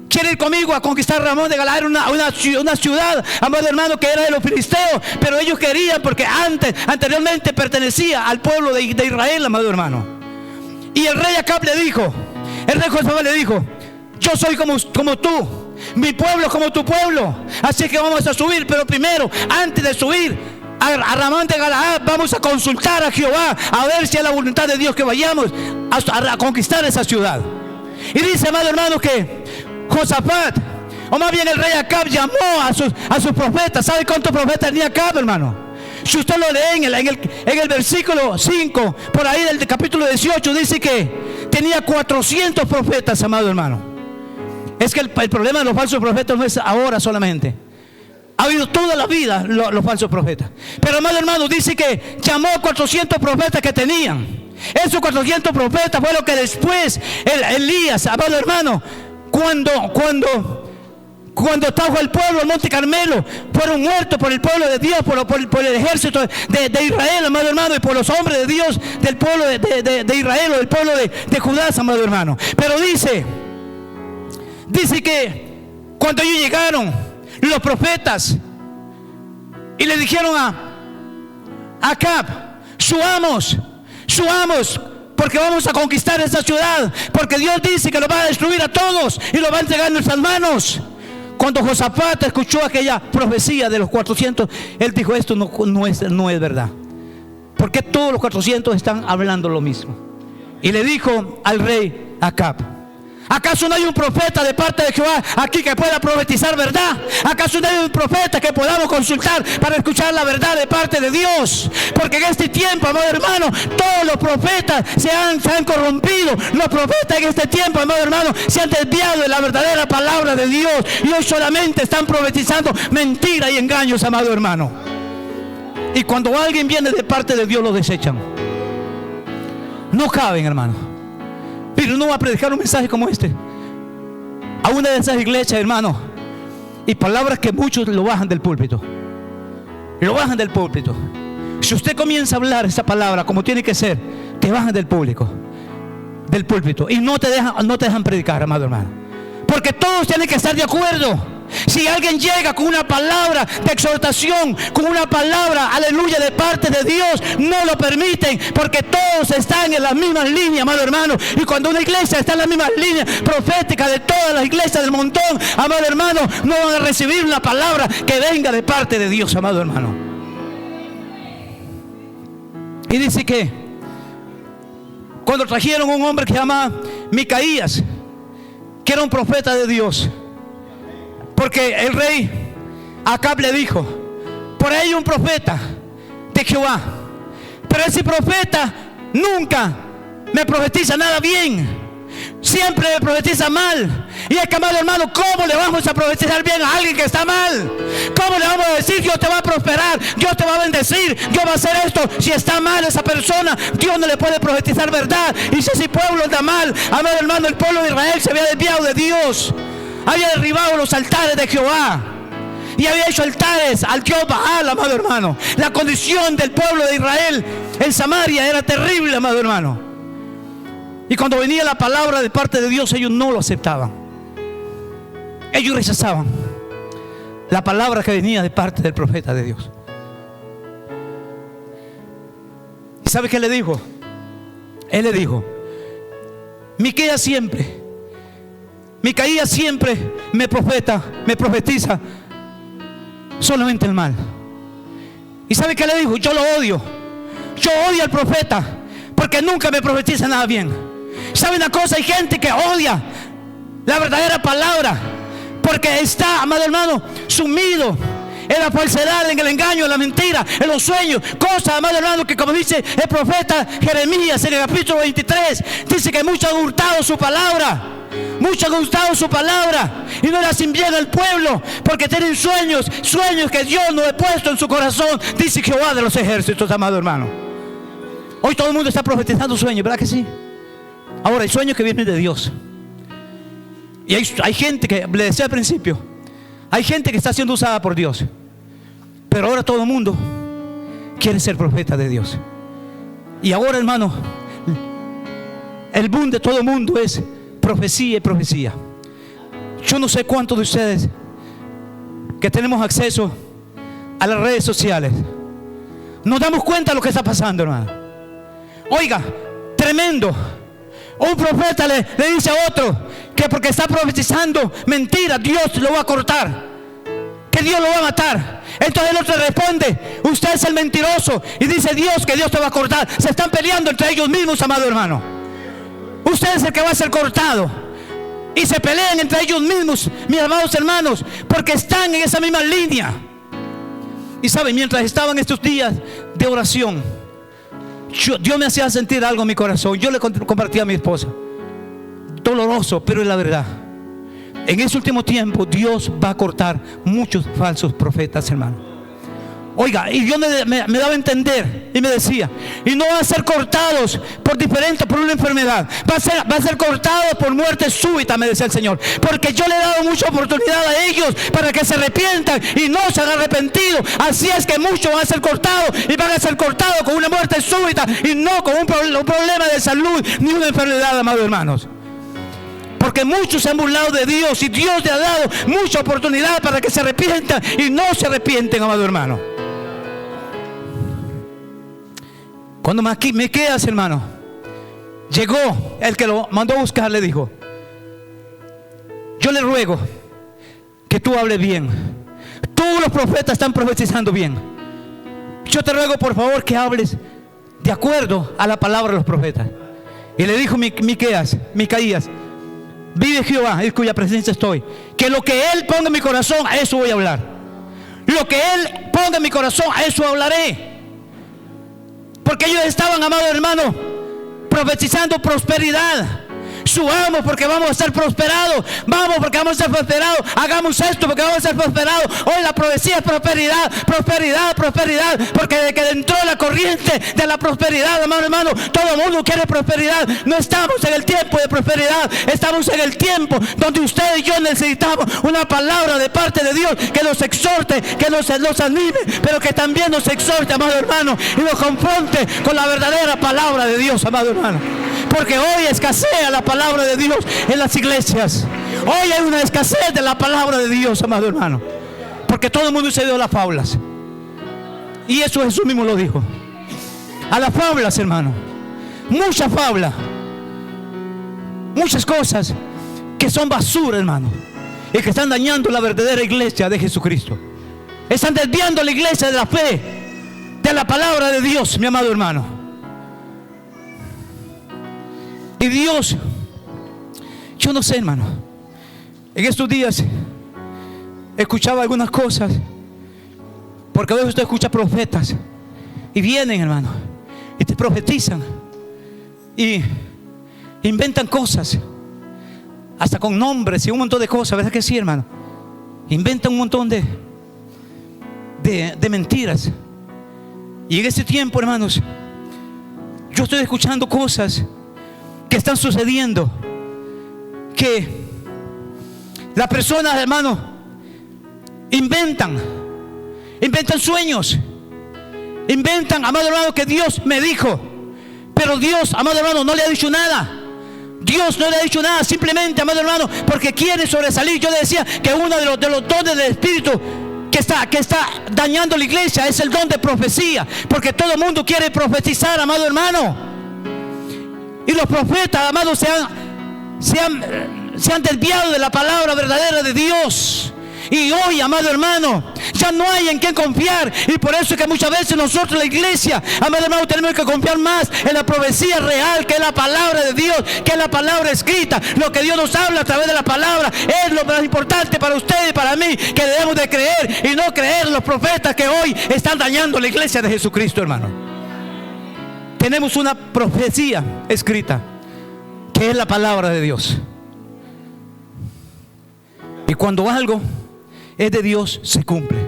¿Quiere ir conmigo a conquistar Ramón de Galaad? Una ciudad, amado hermano, que era de los filisteos, pero ellos querían, porque anteriormente pertenecía al pueblo de Israel, amado hermano. Y el rey Acab le dijo, el rey Josafat le dijo: yo soy como tú, mi pueblo como tu pueblo, así que vamos a subir, pero primero, antes de subir a Ramón de Galaad, vamos a consultar a Jehová, a ver si es la voluntad de Dios que vayamos a conquistar esa ciudad. Y dice, amado hermano, que Josafat, o más bien el rey Acab, llamó a sus profetas. ¿Sabe cuántos profetas tenía Acab, hermano? Si usted lo lee en el versículo 5, por ahí del capítulo 18, dice que tenía 400 profetas, amado hermano. Es que el problema de los falsos profetas no es ahora solamente. Ha habido toda la vida los falsos profetas. Pero, amado hermano, dice que llamó a 400 profetas que tenían. Esos 400 profetas fue lo que después Elías, amado hermano, cuando trajo al pueblo al Monte Carmelo, fueron muertos por el pueblo de Dios, por el ejército de Israel, amado hermano, y por los hombres de Dios del pueblo de Israel, o del pueblo de Judá, amado hermano. Pero dice que cuando ellos llegaron, los profetas, y le dijeron a Acab: subamos, porque vamos a conquistar esta ciudad, porque Dios dice que lo va a destruir a todos y lo va a entregar en nuestras manos. Cuando Josafat escuchó aquella profecía de los 400, él dijo: esto no es verdad, porque todos los 400 están hablando lo mismo. Y le dijo al rey Acab: ¿acaso no hay un profeta de parte de Jehová aquí que pueda profetizar verdad? ¿Acaso no hay un profeta que podamos consultar para escuchar la verdad de parte de Dios? Porque en este tiempo, amado hermano, todos los profetas se han corrompido. Los profetas en este tiempo, amado hermano, se han desviado de la verdadera palabra de Dios, y hoy solamente están profetizando mentiras y engaños, amado hermano. Y cuando alguien viene de parte de Dios, lo desechan. No caben, hermano. Pero no va a predicar un mensaje como este a una de esas iglesias, hermano, y palabras que muchos lo bajan del púlpito. Lo bajan del púlpito. Si usted comienza a hablar esa palabra como tiene que ser, te bajan del púlpito, y no te dejan predicar, amado hermano, porque todos tienen que estar de acuerdo. Si alguien llega con una palabra de exhortación, con una palabra, aleluya, de parte de Dios, no lo permiten, porque todos están en las mismas líneas, amado hermano. Y cuando una iglesia está en las mismas líneas proféticas de todas las iglesias del montón, amado hermano, no van a recibir una palabra que venga de parte de Dios, amado hermano. Y dice que cuando trajeron un hombre que se llama Micaías, que era un profeta de Dios, porque el rey Acab le dijo: por ahí hay un profeta de Jehová, pero ese profeta nunca me profetiza nada bien, siempre me profetiza mal. Y es que, amado hermano, ¿cómo le vamos a profetizar bien a alguien que está mal? ¿Cómo le vamos a decir: Dios te va a prosperar, Dios te va a bendecir, Dios va a hacer esto? Si está mal esa persona, Dios no le puede profetizar verdad. Y si ese pueblo anda mal, amado hermano, el pueblo de Israel se había desviado de Dios, había derribado los altares de Jehová, y había hecho altares al dios Baal, amado hermano. La condición del pueblo de Israel en Samaria era terrible, amado hermano. Y cuando venía la palabra de parte de Dios, ellos no lo aceptaban. Ellos rechazaban la palabra que venía de parte del profeta de Dios. ¿Y sabe qué le dijo? Él le dijo: Micaías siempre me profetiza solamente el mal. ¿Y sabe qué le dijo? Yo lo odio. Yo odio al profeta porque nunca me profetiza nada bien. ¿Sabe una cosa? Hay gente que odia la verdadera palabra porque está, amado hermano, sumido en la falsedad, en el engaño, en la mentira, en los sueños. Cosas, amado hermano, que como dice el profeta Jeremías en el capítulo 23, dice que muchos han hurtado su palabra. Muchos han gustado su palabra y no le hacen bien al pueblo porque tienen sueños que Dios no ha puesto en su corazón, dice Jehová de los ejércitos, amado hermano. Hoy todo el mundo está profetizando sueños, ¿verdad que sí? Ahora hay sueños que vienen de Dios. Y hay gente que, le decía al principio, hay gente que está siendo usada por Dios. Pero ahora todo el mundo quiere ser profeta de Dios. Y ahora, hermano, el boom de todo el mundo es profecía y profecía. Yo no sé cuántos de ustedes que tenemos acceso a las redes sociales nos damos cuenta de lo que está pasando, hermano. Oiga, tremendo. Un profeta le dice a otro que porque está profetizando mentira, Dios lo va a cortar, que Dios lo va a matar. Entonces el otro responde: usted es el mentiroso, y dice Dios que Dios te va a cortar. Se están peleando entre ellos mismos, amado hermano. Usted es el que va a ser cortado. Y se pelean entre ellos mismos, mis amados hermanos, porque están en esa misma línea. Y saben, mientras estaban estos días de oración, Dios me hacía sentir algo en mi corazón. Yo le compartí a mi esposa. Doloroso, pero es la verdad. En ese último tiempo Dios va a cortar muchos falsos profetas, hermano. Oiga, y Dios me daba a entender y me decía: y no van a ser cortados por una enfermedad, va a ser cortados por muerte súbita, me decía el Señor, porque yo le he dado mucha oportunidad a ellos para que se arrepientan y no se han arrepentido. Así es que muchos van a ser cortados, y van a ser cortados con una muerte súbita y no con un problema de salud ni una enfermedad, amados hermanos. Porque muchos se han burlado de Dios, y Dios le ha dado mucha oportunidad para que se arrepientan y no se arrepienten, amado hermano. Cuando Micaías, hermano, llegó, el que lo mandó a buscar le dijo: yo le ruego que tú hables bien. Todos los profetas están profetizando bien. Yo te ruego por favor que hables de acuerdo a la palabra de los profetas. Y le dijo Micaías: vive Jehová, en cuya presencia estoy, que lo que Él ponga en mi corazón, a eso voy a hablar. Lo que Él ponga en mi corazón, a eso hablaré. Porque ellos estaban, amado hermano, profetizando prosperidad. Subamos porque vamos a ser prosperados. Vamos porque vamos a ser prosperados. Hagamos esto porque vamos a ser prosperados. Hoy la profecía es prosperidad, prosperidad, prosperidad. Porque desde que entró la corriente de la prosperidad, amado hermano, todo el mundo quiere prosperidad. No estamos en el tiempo de prosperidad. Estamos en el tiempo donde usted y yo necesitamos una palabra de parte de Dios que nos exhorte, que nos anime, pero que también nos exhorte, amado hermano, y nos confronte con la verdadera palabra de Dios, amado hermano. Porque hoy escasea la palabra de Dios en las iglesias. Hoy hay una escasez de la palabra de Dios, amado hermano. Porque todo el mundo se dio a las fábulas. Y eso Jesús mismo lo dijo. A las fábulas, hermano. Mucha fábula. Muchas cosas que son basura, hermano. Y que están dañando la verdadera iglesia de Jesucristo. Están desviando la iglesia de la fe, de la palabra de Dios, mi amado hermano. Y Dios, yo no sé, hermano, en estos días escuchaba algunas cosas, porque a veces usted escucha profetas y vienen, hermano, y te profetizan y inventan cosas, hasta con nombres y un montón de cosas, ¿verdad que sí, hermano? Inventan un montón de mentiras. Y en este tiempo, hermanos, yo estoy escuchando cosas que están sucediendo, que las personas, hermano, inventan sueños, inventan, amado hermano, que Dios me dijo, pero Dios, amado hermano, no le ha dicho nada. Dios no le ha dicho nada, simplemente, amado hermano, porque quiere sobresalir. Yo le decía que uno de los dones del Espíritu que está dañando la iglesia es el don de profecía, porque todo el mundo quiere profetizar, amado hermano. Y los profetas, amados, se han desviado de la palabra verdadera de Dios. Y hoy, amado hermano, ya no hay en qué confiar. Y por eso es que muchas veces nosotros, la iglesia, amado hermano, tenemos que confiar más en la profecía real, que es la palabra de Dios, que es la palabra escrita. Lo que Dios nos habla a través de la palabra es lo más importante para usted y para mí, que debemos de creer y no creer los profetas que hoy están dañando la iglesia de Jesucristo, hermano. Tenemos una profecía escrita, que es la palabra de Dios. Y cuando algo es de Dios, se cumple.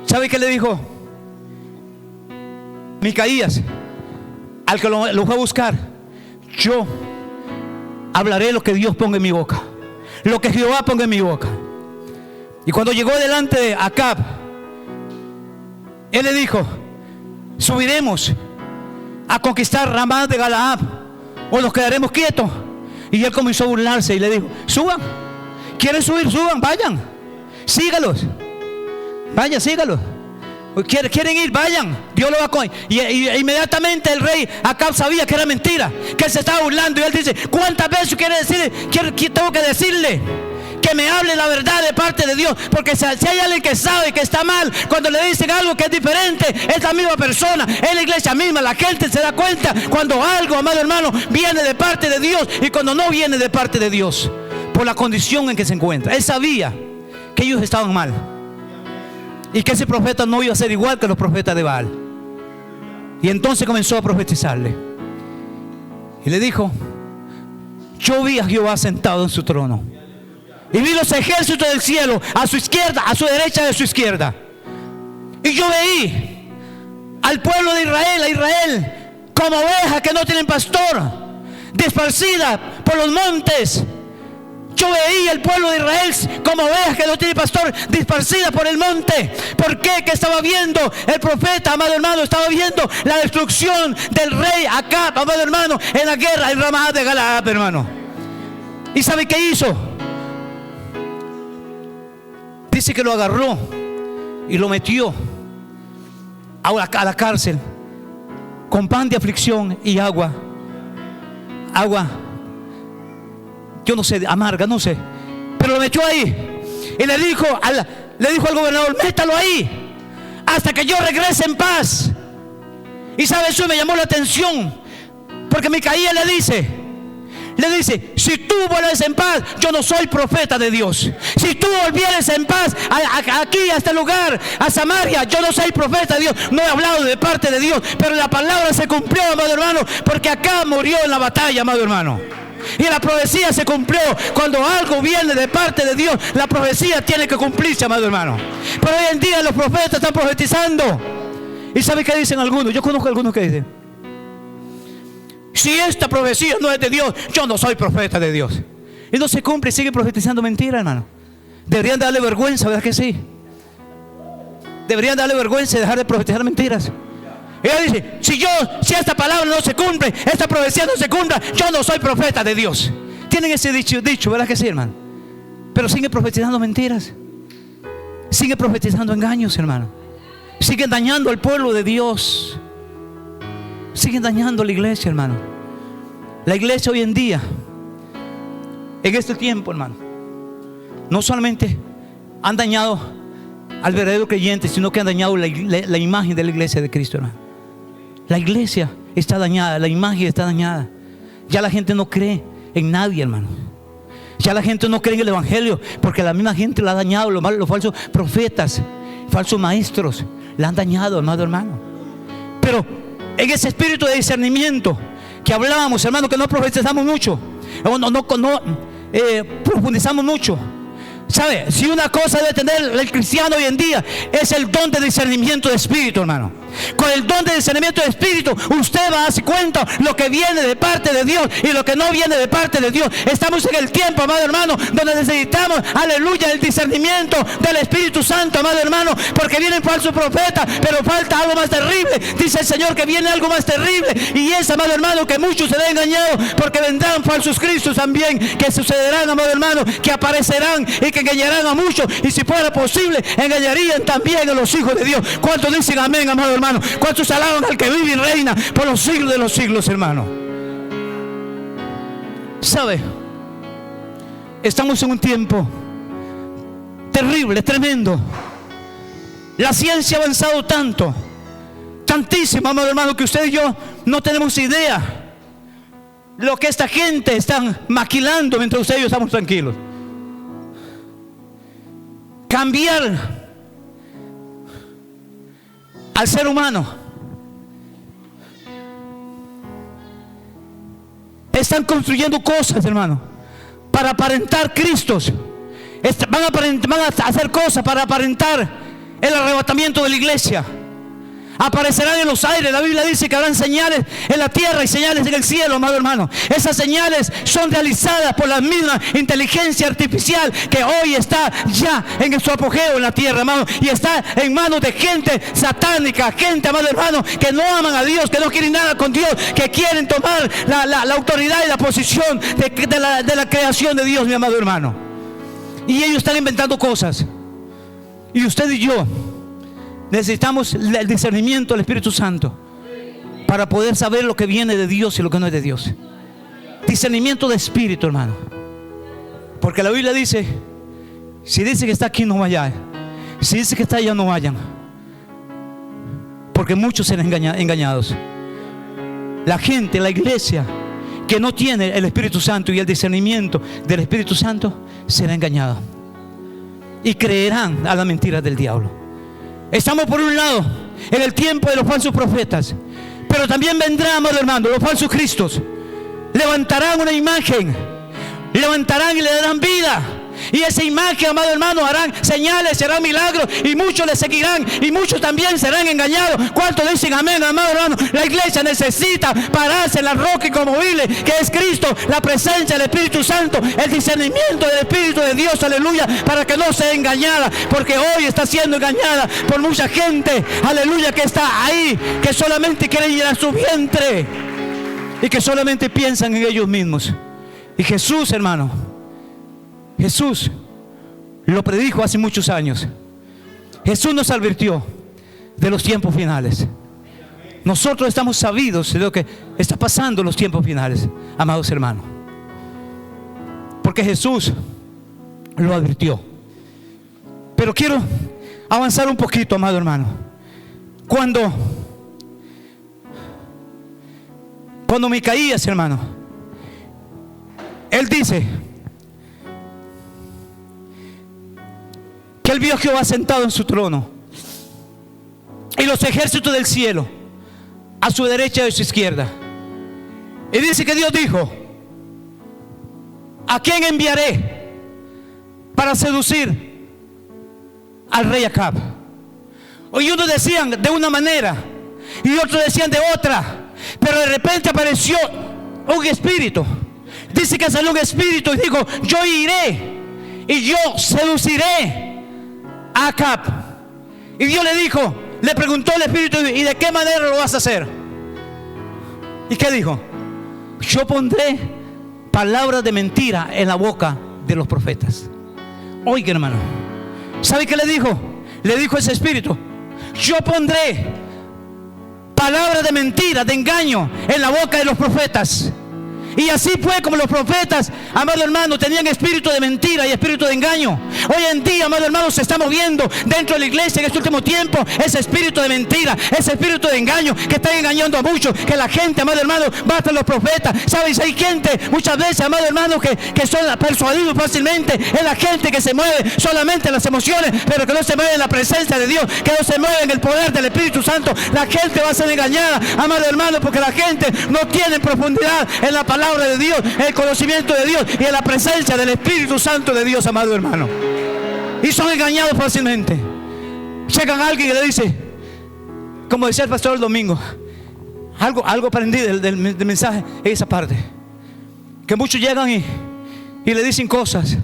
¿Sabe qué le dijo Micaías al que lo fue a buscar? Yo hablaré lo que Dios ponga en mi boca, lo que Jehová ponga en mi boca. Y cuando llegó delante de Acab, él le dijo: subiremos a conquistar Ramá de Galaad, o nos quedaremos quietos. Y él comenzó a burlarse y le dijo: suban, quieren subir, suban, vayan, sígalos, vayan, sígalos. Quieren ir, vayan, Dios lo va a coger. Y inmediatamente el rey Acab sabía que era mentira, que él se estaba burlando. Y él dice: ¿cuántas veces tengo que decirle que me hable la verdad de parte de Dios? Porque si hay alguien que sabe que está mal, cuando le dicen algo que es diferente, es la misma persona, es la iglesia misma. La gente se da cuenta cuando algo, amado hermano, viene de parte de Dios y cuando no viene de parte de Dios, por la condición en que se encuentra. Él sabía que ellos estaban mal y que ese profeta no iba a ser igual que los profetas de Baal. Y entonces comenzó a profetizarle y le dijo: yo vi a Jehová sentado en su trono y vi los ejércitos del cielo a su izquierda, a su derecha, de su izquierda. Y yo veí al pueblo de Israel, a Israel, como ovejas que no tienen pastor, desparcida por los montes. Yo veía el pueblo de Israel como ovejas que no tienen pastor, dispersida por el monte. ¿Por qué? Que estaba viendo el profeta, amado hermano, estaba viendo la destrucción del rey Acab, amado hermano, en la guerra en Ramá de Galaad, hermano. ¿Y sabe qué hizo? Dice que lo agarró y lo metió a la cárcel con pan de aflicción y agua, yo no sé, amarga, no sé, pero lo metió ahí y le dijo al gobernador: métalo ahí hasta que yo regrese en paz. Y sabe, eso me llamó la atención, porque Micaías le dice: si tú vuelves en paz, yo no soy profeta de Dios. Si tú volvieres en paz aquí a este lugar, a Samaria, yo no soy profeta de Dios. No he hablado de parte de Dios, pero la palabra se cumplió, amado hermano, porque acá murió en la batalla, amado hermano. Y la profecía se cumplió. Cuando algo viene de parte de Dios, la profecía tiene que cumplirse, amado hermano. Pero hoy en día los profetas están profetizando. ¿Y sabe qué dicen algunos? Yo conozco a algunos que dicen: si esta profecía no es de Dios, yo no soy profeta de Dios. Y no se cumple y sigue profetizando mentira, hermano. Deberían darle vergüenza, ¿verdad que sí? Deberían darle vergüenza y dejar de profetizar mentiras. Y ella dice: si esta palabra no se cumple, esta profecía no se cumpla, yo no soy profeta de Dios. Tienen ese dicho, ¿verdad que sí, hermano? Pero sigue profetizando mentiras, sigue profetizando engaños, hermano. Siguen dañando al pueblo de Dios, siguen dañando la iglesia, hermano. La iglesia hoy en día, en este tiempo, hermano, no solamente han dañado al verdadero creyente, sino que han dañado la imagen de la iglesia de Cristo, hermano. La iglesia está dañada, la imagen está dañada. Ya la gente no cree en nadie, hermano. Ya la gente no cree en el evangelio, porque la misma gente la ha dañado. Los falsos profetas, falsos maestros, la han dañado, amado hermano. Pero en ese espíritu de discernimiento que hablábamos, hermano, que no profetizamos mucho, no profundizamos mucho, ¿Sabe? Si una cosa debe tener el cristiano hoy en día, es el don de discernimiento de espíritu, hermano. Con el don de discernimiento de espíritu, usted va a darse cuenta lo que viene de parte de Dios y lo que no viene de parte de Dios. Estamos en el tiempo, amado hermano, donde necesitamos, aleluya, el discernimiento del Espíritu Santo, amado hermano, porque vienen falsos profetas, pero falta algo más terrible. Dice el Señor que viene algo más terrible, y es, amado hermano, que muchos serán engañados, porque vendrán falsos cristos también, que sucederán, amado hermano, que aparecerán y que engañarán a muchos, y si fuera posible, engañarían también a los hijos de Dios. ¿Cuántos dicen amén, amado hermano? ¿Cuántos alaban al que vive y reina por los siglos de los siglos, hermano? ¿Sabe? Estamos en un tiempo terrible, tremendo. La ciencia ha avanzado tanto, tantísimo, amado hermano, que usted y yo no tenemos idea lo que esta gente está maquilando mientras usted y yo estamos tranquilos. Cambiar al ser humano. Están construyendo cosas, hermano, para aparentar Cristos. Van a hacer cosas para aparentar el arrebatamiento de la iglesia. Aparecerán en los aires. La Biblia dice que habrán señales en la tierra y señales en el cielo, amado hermano. Esas señales son realizadas por la misma inteligencia artificial que hoy está ya en su apogeo en la tierra, hermano, y está en manos de gente satánica, gente, amado hermano, que no aman a Dios, que no quieren nada con Dios, que quieren tomar la autoridad y la posición de la creación de Dios, mi amado hermano. Y ellos están inventando cosas, y usted y yo necesitamos el discernimiento del Espíritu Santo para poder saber lo que viene de Dios y lo que no es de Dios. Discernimiento de espíritu, hermano. Porque la Biblia dice, si dice que está aquí, no vayan. Si dice que está allá, no vayan. Porque muchos serán engañados. La gente, la iglesia que no tiene el Espíritu Santo y el discernimiento del Espíritu Santo será engañada, y creerán a las mentiras del diablo. Estamos por un lado en el tiempo de los falsos profetas, pero también vendrán, amado hermano, los falsos cristos. Levantarán una imagen, levantarán y le darán vida, y esa imagen, amado hermano, harán señales, harán milagros, y muchos le seguirán, y muchos también serán engañados. ¿Cuántos dicen amén, amado hermano? La iglesia necesita pararse en la roca inconmovible que es Cristo, la presencia del Espíritu Santo, el discernimiento del Espíritu de Dios, aleluya, para que no sea engañada, porque hoy está siendo engañada por mucha gente, aleluya, que está ahí, que solamente quieren llenar su vientre y que solamente piensan en ellos mismos. Y Jesús, hermano, Jesús lo predijo hace muchos años. Jesús nos advirtió de los tiempos finales. Nosotros estamos sabidos de lo que está pasando en los tiempos finales, amados hermanos, porque Jesús lo advirtió. Pero quiero avanzar un poquito, amado hermano. Cuando Micaías, hermano, él dice que él vio a Jehová sentado en su trono y los ejércitos del cielo a su derecha y a su izquierda. Y dice que Dios dijo: ¿a quién enviaré para seducir al rey Acab? Y unos decían de una manera y otros decían de otra, pero de repente apareció un espíritu. Dice que salió un espíritu y dijo: yo iré y yo seduciré a Acab. Y Dios le preguntó al espíritu: ¿y de qué manera lo vas a hacer? ¿Y qué dijo? Yo pondré palabras de mentira en la boca de los profetas. Oiga, hermano, ¿sabe qué le dijo? Le dijo ese espíritu: yo pondré palabras de mentira, de engaño en la boca de los profetas. Y así fue como los profetas, amado hermano, tenían espíritu de mentira y espíritu de engaño. Hoy en día, amado hermano, se está moviendo dentro de la iglesia en este último tiempo ese espíritu de mentira, ese espíritu de engaño que está engañando a muchos. Que la gente, amado hermano, va hasta los profetas. ¿Sabes? Hay gente muchas veces, amado hermano, que son persuadidos fácilmente. Es la gente que se mueve solamente en las emociones, pero que no se mueve en la presencia de Dios, que no se mueve en el poder del Espíritu Santo. La gente va a ser engañada, amado hermano, porque la gente no tiene profundidad en la palabra de Dios, el conocimiento de Dios y en la presencia del Espíritu Santo de Dios, amado hermano. y son engañados fácilmente. Llegan a alguien y le dice, como decía el pastor el domingo, algo aprendí del mensaje en esa parte, que muchos llegan y le dicen cosas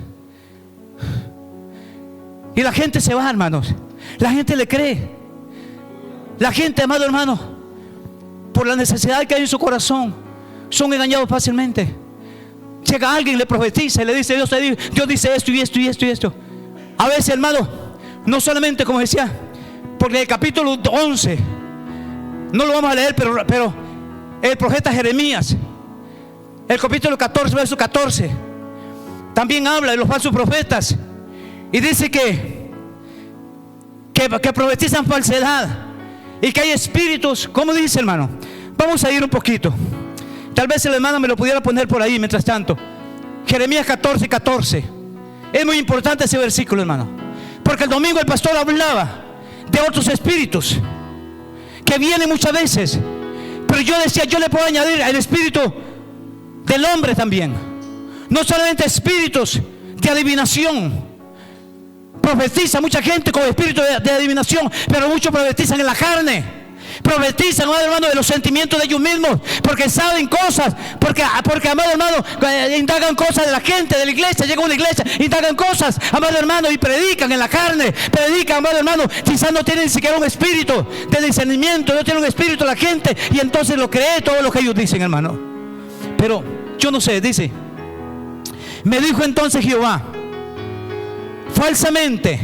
y la gente se va, hermanos. La gente le cree. La gente, amado hermano, por la necesidad que hay en su corazón, son engañados fácilmente. Llega alguien, le profetiza y le dice, Dios dice esto y esto y esto y esto. A veces, hermano, no solamente, como decía, porque el capítulo 11 no lo vamos a leer, pero el profeta Jeremías, el capítulo 14, verso 14, también habla de los falsos profetas y dice que profetizan falsedad y que hay espíritus. ¿Cómo dice, hermano? Vamos a ir un poquito. Tal vez el hermano me lo pudiera poner por ahí mientras tanto. Jeremías 14, 14. Es muy importante ese versículo, hermano, porque el domingo el pastor hablaba de otros espíritus que vienen muchas veces, pero yo decía, yo le puedo añadir el espíritu del hombre también. No solamente espíritus de adivinación. Profetiza mucha gente con espíritu de adivinación, pero muchos profetizan en la carne. Profetizan, amado hermano, de los sentimientos de ellos mismos, porque saben cosas, porque amado hermano, indagan cosas de la gente, de la iglesia. Llegan a una iglesia, indagan cosas, amado hermano, y predican en la carne. Predican, amado hermano, quizás no tienen ni siquiera un espíritu de discernimiento, no tienen un espíritu la gente, y entonces lo cree todo lo que ellos dicen, hermano. Pero yo no sé, dice, me dijo entonces Jehová, falsamente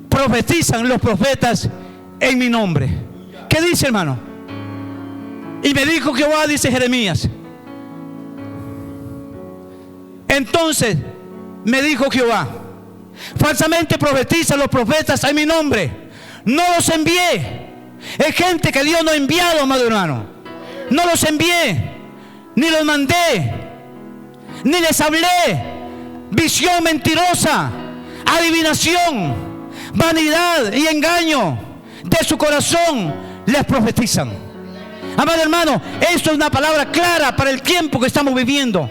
profetizan los profetas en mi nombre. ¿Qué dice, hermano? Y me dijo Jehová, dice Jeremías, entonces me dijo Jehová, falsamente profetizan los profetas en mi nombre. No los envié. Es gente que Dios no ha enviado, amado hermano. No los envié, ni los mandé, ni les hablé. Visión mentirosa, adivinación, vanidad y engaño de su corazón les profetizan. Amado hermano, esto es una palabra clara para el tiempo que estamos viviendo,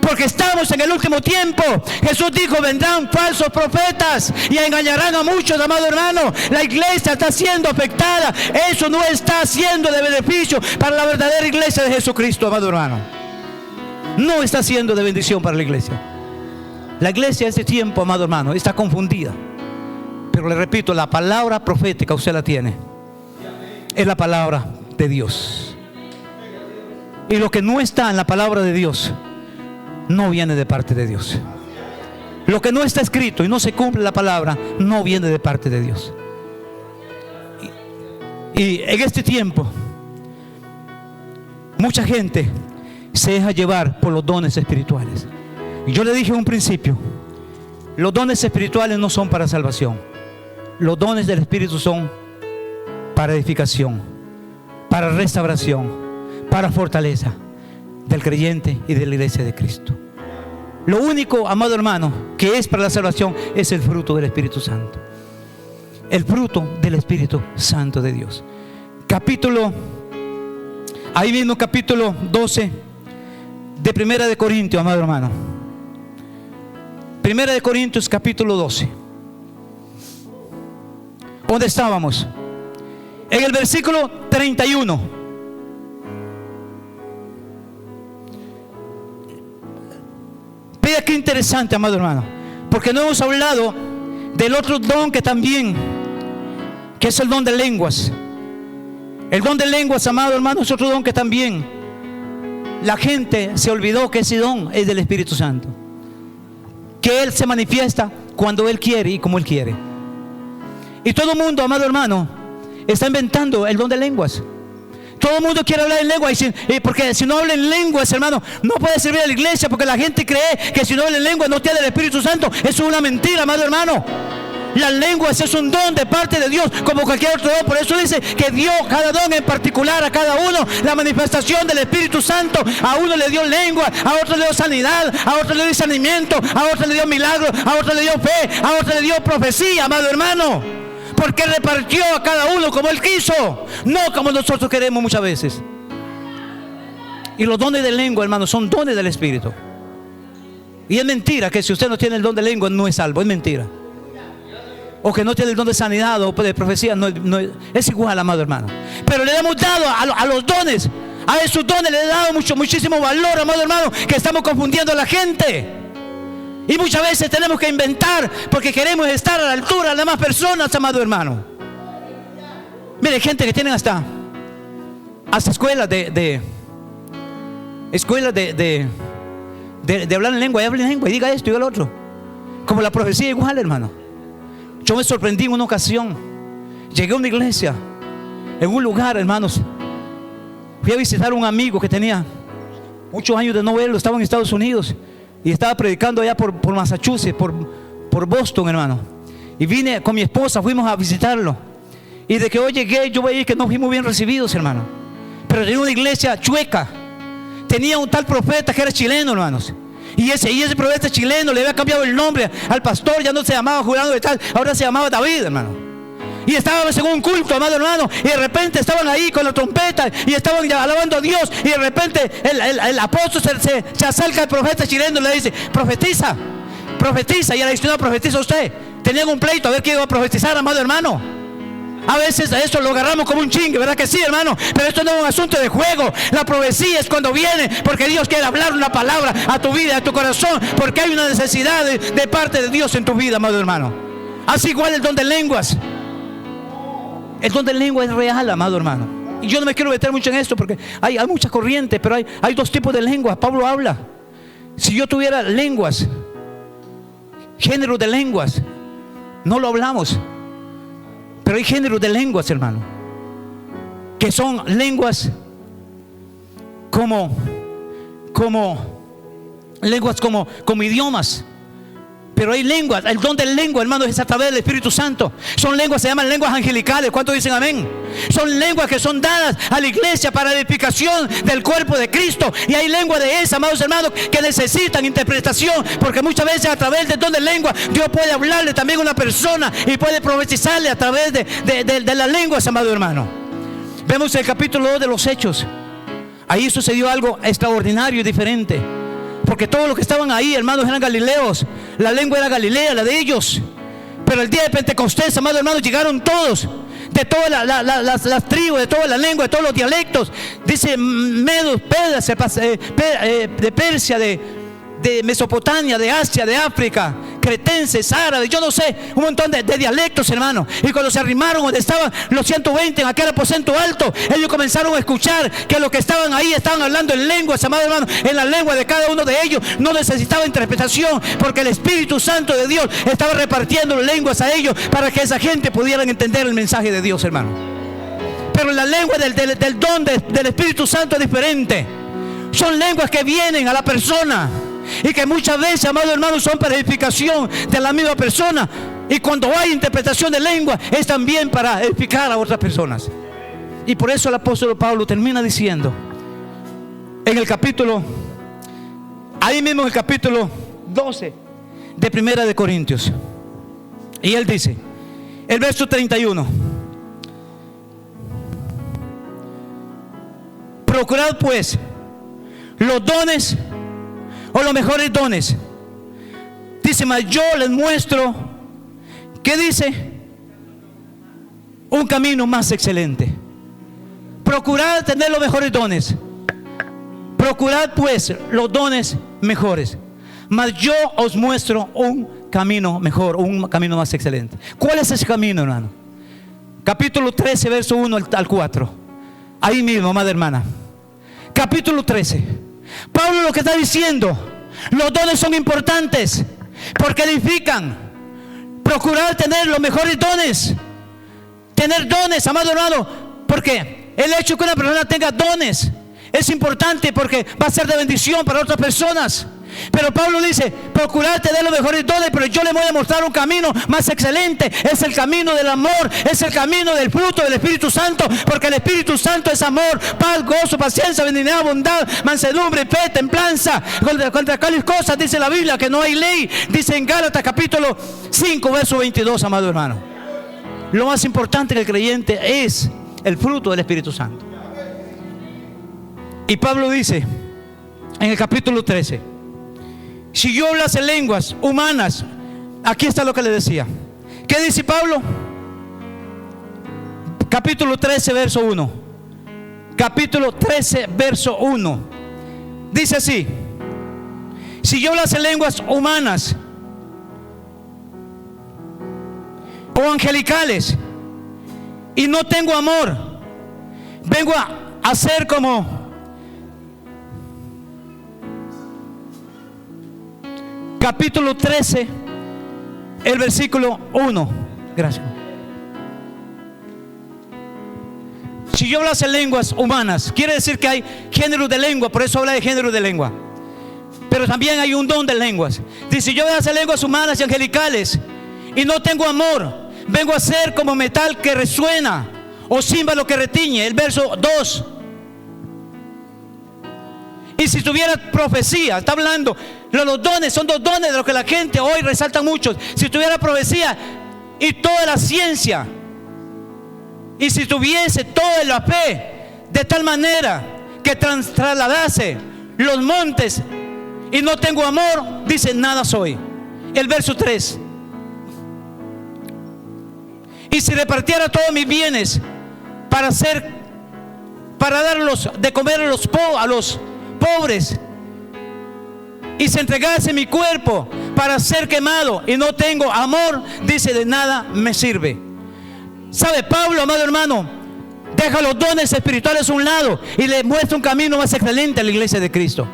porque estamos en el último tiempo. Jesús dijo, vendrán falsos profetas y engañarán a muchos, amado hermano. La iglesia está siendo afectada. Eso no está siendo de beneficio para la verdadera iglesia de Jesucristo, amado hermano. No está siendo de bendición para la iglesia. La iglesia de este tiempo, amado hermano, está confundida. Pero le repito, la palabra profética usted la tiene. Es la palabra de Dios. Y lo que no está en la palabra de Dios no viene de parte de Dios. Lo que no está escrito y no se cumple la palabra no viene de parte de Dios. Y en este tiempo mucha gente se deja llevar por los dones espirituales. Y yo le dije en un principio, los dones espirituales no son para salvación. Los dones del Espíritu son para edificación, para restauración, para fortaleza del creyente y de la iglesia de Cristo. Lo único, amado hermano, que es para la salvación es el fruto del Espíritu Santo. El fruto del Espíritu Santo de Dios. Ahí mismo capítulo 12 de Primera de Corintios, amado hermano. Primera de Corintios capítulo 12. ¿Dónde estábamos? En el versículo 31. Vea qué interesante, amado hermano, porque no hemos hablado del otro don que también, que es el don de lenguas. El don de lenguas, amado hermano, es otro don que también la gente se olvidó que ese don es del Espíritu Santo, que Él se manifiesta cuando Él quiere y como Él quiere. Y todo el mundo, amado hermano, está inventando el don de lenguas. Todo el mundo quiere hablar en lengua, porque si no habla en lenguas, hermano, no puede servir a la iglesia, porque la gente cree que si no habla en lengua no tiene el Espíritu Santo. Eso es una mentira, amado hermano. Las lenguas es un don de parte de Dios, como cualquier otro don. Por eso dice que dio cada don en particular a cada uno la manifestación del Espíritu Santo. A uno le dio lengua, a otro le dio sanidad, a otro le dio discernimiento, a otro le dio milagro, a otro le dio fe, a otro le dio profecía, amado hermano. Porque repartió a cada uno como Él quiso, no como nosotros queremos muchas veces. Y los dones de lengua, hermano, son dones del Espíritu. Y es mentira que si usted no tiene el don de lengua no es salvo, es mentira. o que no tiene el don de sanidad o de profecía, es igual, amado hermano. Pero le hemos dado a los dones, a esos dones le he dado muchísimo valor, amado hermano, que estamos confundiendo a la gente. Y muchas veces tenemos que inventar porque queremos estar a la altura de las demás personas, amado hermano. Mire, gente que tienen hasta escuelas de hablar en lengua, y habla en lengua y diga esto y diga lo otro. Como la profecía igual, hermano. Yo me sorprendí en una ocasión. Llegué a una iglesia, en un lugar, hermanos. Fui a visitar a un amigo que tenía muchos años de no verlo. Estaba en Estados Unidos y estaba predicando allá por Massachusetts, por Boston, hermano. Y vine con mi esposa, fuimos a visitarlo. Y de que hoy llegué, yo veía que no fuimos bien recibidos, hermano. Pero tenía una iglesia chueca. Tenía un tal profeta que era chileno, hermanos. Y ese profeta chileno le había cambiado el nombre al pastor. Ya no se llamaba Juliano de tal, ahora se llamaba David, hermano. Y estábamos en un culto, amado hermano, y de repente estaban ahí con la trompeta y estaban alabando a Dios. Y de repente el apóstol se acerca al profeta chileno y le dice: profetiza. Y él le dice: no, profetiza usted. Tenían un pleito a ver quién iba a profetizar, amado hermano. A veces a esto lo agarramos como un chingue, ¿verdad que sí, hermano? Pero esto no es un asunto de juego. La profecía es cuando viene porque Dios quiere hablar una palabra a tu vida, a tu corazón, porque hay una necesidad de parte de Dios en tu vida, amado hermano. Así igual el don de lenguas. El don de lengua es real, amado hermano. Y yo no me quiero meter mucho en esto porque hay muchas corrientes, pero hay dos tipos de lenguas. Pablo habla. Si yo tuviera lenguas, género de lenguas, no lo hablamos. Pero hay géneros de lenguas, hermano, que son lenguas como idiomas. Pero hay lenguas, el don de lengua, hermano, es a través del Espíritu Santo. Son lenguas, se llaman lenguas angelicales. ¿Cuántos dicen amén? Son lenguas que son dadas a la iglesia para la edificación del cuerpo de Cristo. Y hay lenguas de esas, amados hermanos, que necesitan interpretación, porque muchas veces a través del don de lengua Dios puede hablarle también a una persona y puede profetizarle a través de las lenguas, amado hermano. Vemos el capítulo 2 de los Hechos. Ahí sucedió algo extraordinario y diferente. Porque todos los que estaban ahí, hermanos, eran galileos. La lengua era galilea, la de ellos. Pero el día de Pentecostés, amados hermanos, llegaron todos, de todas las tribus, de todas las lenguas, de todos los dialectos. Dice Medos, de Persia, de Mesopotamia, de Asia, de África, cretenses, árabes, yo no sé, un montón de dialectos, hermano. Y cuando se arrimaron donde estaban los 120 en aquel aposento alto, ellos comenzaron a escuchar que los que estaban ahí estaban hablando en lenguas, amado hermano, en la lengua de cada uno de ellos. No necesitaba interpretación, porque el Espíritu Santo de Dios estaba repartiendo lenguas a ellos para que esa gente pudiera entender el mensaje de Dios, hermano. Pero la lengua del don del Espíritu Santo es diferente. Son lenguas que vienen a la persona y que muchas veces, amados hermanos, son para edificación de la misma persona. Y cuando hay interpretación de lengua, es también para edificar a otras personas. Y por eso el apóstol Pablo termina diciendo en el capítulo, ahí mismo en el capítulo 12 de Primera de Corintios, y él dice, el verso 31: procurad pues los dones, o los mejores dones. Dice, mas yo les muestro, ¿qué dice? Un camino más excelente. Procurad tener los mejores dones. Procurad pues los dones mejores. Mas yo os muestro un camino mejor, un camino más excelente. ¿Cuál es ese camino, hermano? Capítulo 13, verso 1 al 4. Ahí mismo, amada hermana. Capítulo 13. Pablo lo que está diciendo, los dones son importantes porque edifican. Procurar tener los mejores dones. Tener dones, amado hermano, porque el hecho que una persona tenga dones es importante porque va a ser de bendición para otras personas. Pero Pablo dice, procurar tener los mejores dones, pero yo les voy a mostrar un camino más excelente. Es el camino del amor, es el camino del fruto del Espíritu Santo, porque el Espíritu Santo es amor, paz, gozo, paciencia, benignidad, bondad, mansedumbre, fe, templanza. Contra tales cosas dice la Biblia que no hay ley. Dice en Gálatas capítulo 5 verso 22, amado hermano. Lo más importante del creyente es el fruto del Espíritu Santo. Y Pablo dice en el capítulo 13, si yo hablase lenguas humanas, aquí está lo que le decía, ¿Qué dice Pablo? Capítulo 13, verso 1. Capítulo 13, verso 1. Dice así: si yo hablase lenguas humanas o angelicales y no tengo amor, vengo a ser como capítulo 13, el versículo 1. Gracias. Si yo hablase lenguas humanas, quiere decir que hay género de lengua, por eso habla de género de lengua. Pero también hay un don de lenguas. Dice: si yo hablase lenguas humanas y angelicales y no tengo amor, vengo a ser como metal que resuena o címbalo que retiñe. El verso 2. Y si tuviera profecía, está hablando, los dones son dos dones de los que la gente hoy resalta mucho. Si tuviera profecía y toda la ciencia, y si tuviese toda la fe, de tal manera que trasladase los montes, y no tengo amor, dice, nada soy. El verso 3. Y si repartiera todos mis bienes para darlos de comer a los pobres, y se entregase mi cuerpo para ser quemado, y no tengo amor, dice, de nada me sirve. ¿Sabe? Pablo, amado hermano, deja los dones espirituales a un lado y le muestra un camino más excelente a la iglesia de Cristo.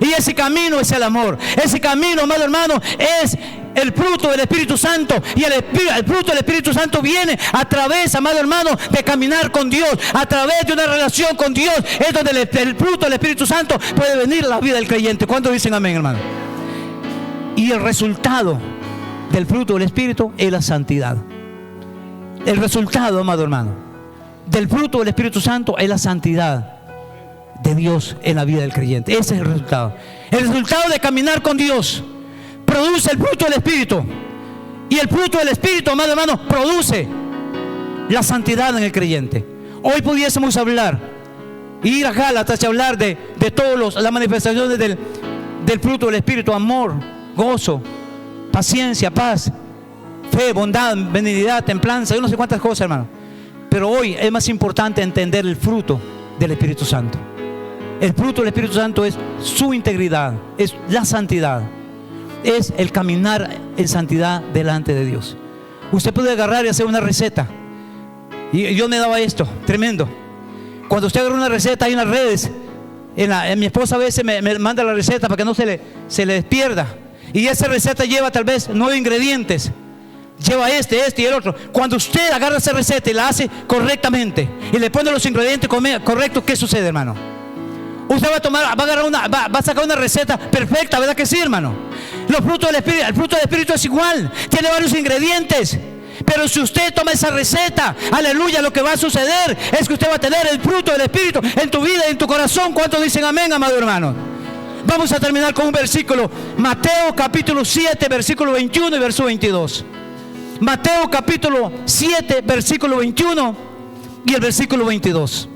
Y ese camino es el amor. Ese camino, amado hermano, es el fruto del Espíritu Santo. Y el fruto del Espíritu Santo viene a través, amado hermano, de caminar con Dios, a través de una relación con Dios. Es donde el fruto del Espíritu Santo puede venir a la vida del creyente. ¿Cuántos dicen amén, hermano? Y el resultado del fruto del Espíritu es la santidad. El resultado, amado hermano, del fruto del Espíritu Santo es la santidad de Dios en la vida del creyente. Ese es el resultado. El resultado de caminar con Dios produce el fruto del Espíritu. Y el fruto del Espíritu, amado hermano, produce la santidad en el creyente. Hoy pudiésemos hablar, ir a Gálatas y hablar de todas las manifestaciones del fruto del Espíritu: amor, gozo, paciencia, paz, fe, bondad, benignidad, templanza, yo no sé cuántas cosas, hermano. Pero hoy es más importante entender el fruto del Espíritu Santo. El fruto del Espíritu Santo es su integridad, es la santidad, es el caminar en santidad delante de Dios. Usted puede agarrar y hacer una receta. Y yo me daba esto, tremendo. Cuando usted agarra una receta, hay unas redes. Mi esposa a veces me manda la receta para que no se le pierda. Y esa receta lleva tal vez 9 ingredientes. Lleva este y el otro. Cuando usted agarra esa receta y la hace correctamente y le pone los ingredientes correctos, ¿qué sucede, hermano? Usted va a sacar una receta perfecta, ¿verdad que sí, hermano? Los frutos del Espíritu, el fruto del Espíritu es igual, tiene varios ingredientes. Pero si usted toma esa receta, aleluya, lo que va a suceder es que usted va a tener el fruto del Espíritu en tu vida y en tu corazón. ¿Cuántos dicen amén, amado hermano? Vamos a terminar con un versículo. Mateo capítulo 7, versículo 21 y verso 22. Mateo capítulo 7, versículo 21 y el versículo 22.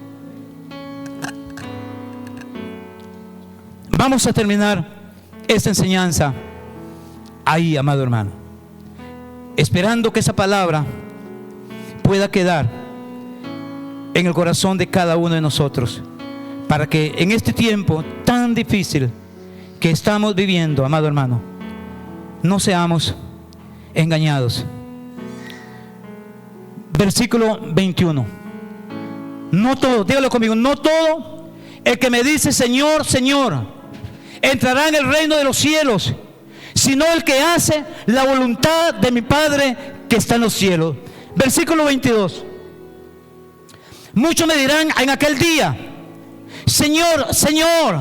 Vamos a terminar esta enseñanza ahí, amado hermano, esperando que esa palabra pueda quedar en el corazón de cada uno de nosotros, para que en este tiempo tan difícil que estamos viviendo, amado hermano, no seamos engañados. Versículo 21. No todo, dígalo conmigo, no todo el que me dice Señor, Señor, entrará en el reino de los cielos, sino el que hace la voluntad de mi Padre que está en los cielos. Versículo 22. Muchos me dirán en aquel día: Señor, Señor,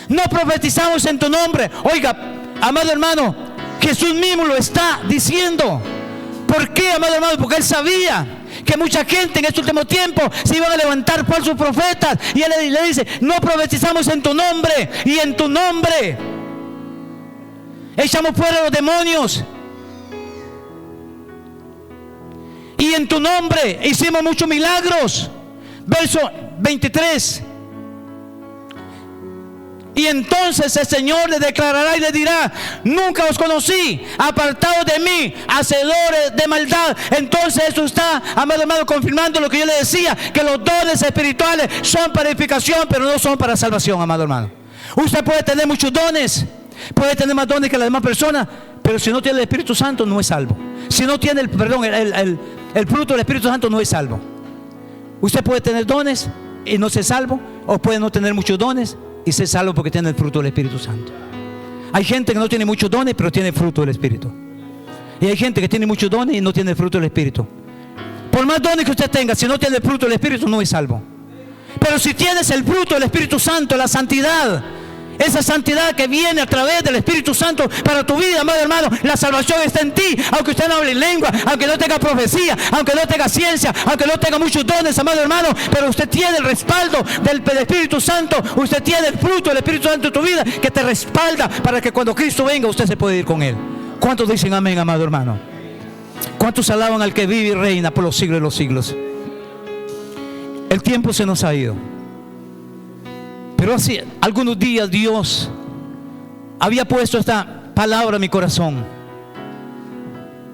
no profetizamos en tu nombre. Oiga, amado hermano, Jesús mismo lo está diciendo. ¿Por qué, amado hermano? Porque Él sabía que mucha gente en este último tiempo se iban a levantar falsos profetas. Y Él le dice: no profetizamos en tu nombre, y en tu nombre echamos fuera los demonios, y en tu nombre hicimos muchos milagros. Verso 23. Y entonces el Señor le declarará y le dirá: nunca os conocí, apartados de mí, hacedores de maldad. Entonces esto está, amado hermano, confirmando lo que yo le decía, que los dones espirituales son para edificación, pero no son para salvación, amado hermano. Usted puede tener muchos dones, puede tener más dones que las demás personas, pero si no tiene el Espíritu Santo no es salvo. Si no tiene el fruto del Espíritu Santo no es salvo. Usted puede tener dones y no ser salvo, o puede no tener muchos dones y ser salvo porque tiene el fruto del Espíritu Santo. Hay gente que no tiene muchos dones pero tiene el fruto del Espíritu. Y hay gente que tiene muchos dones y no tiene el fruto del Espíritu. Por más dones que usted tenga, si no tiene el fruto del Espíritu no es salvo. Pero si tienes el fruto del Espíritu Santo, la santidad, esa santidad que viene a través del Espíritu Santo para tu vida, amado hermano, la salvación está en ti. Aunque usted no hable en lengua, aunque no tenga profecía, aunque no tenga ciencia, aunque no tenga muchos dones, amado hermano, pero usted tiene el respaldo del Espíritu Santo. Usted tiene el fruto del Espíritu Santo en tu vida que te respalda para que cuando Cristo venga usted se pueda ir con Él. ¿Cuántos dicen amén, amado hermano? ¿Cuántos alaban al que vive y reina por los siglos de los siglos? El tiempo se nos ha ido, pero hace algunos días Dios había puesto esta palabra en mi corazón,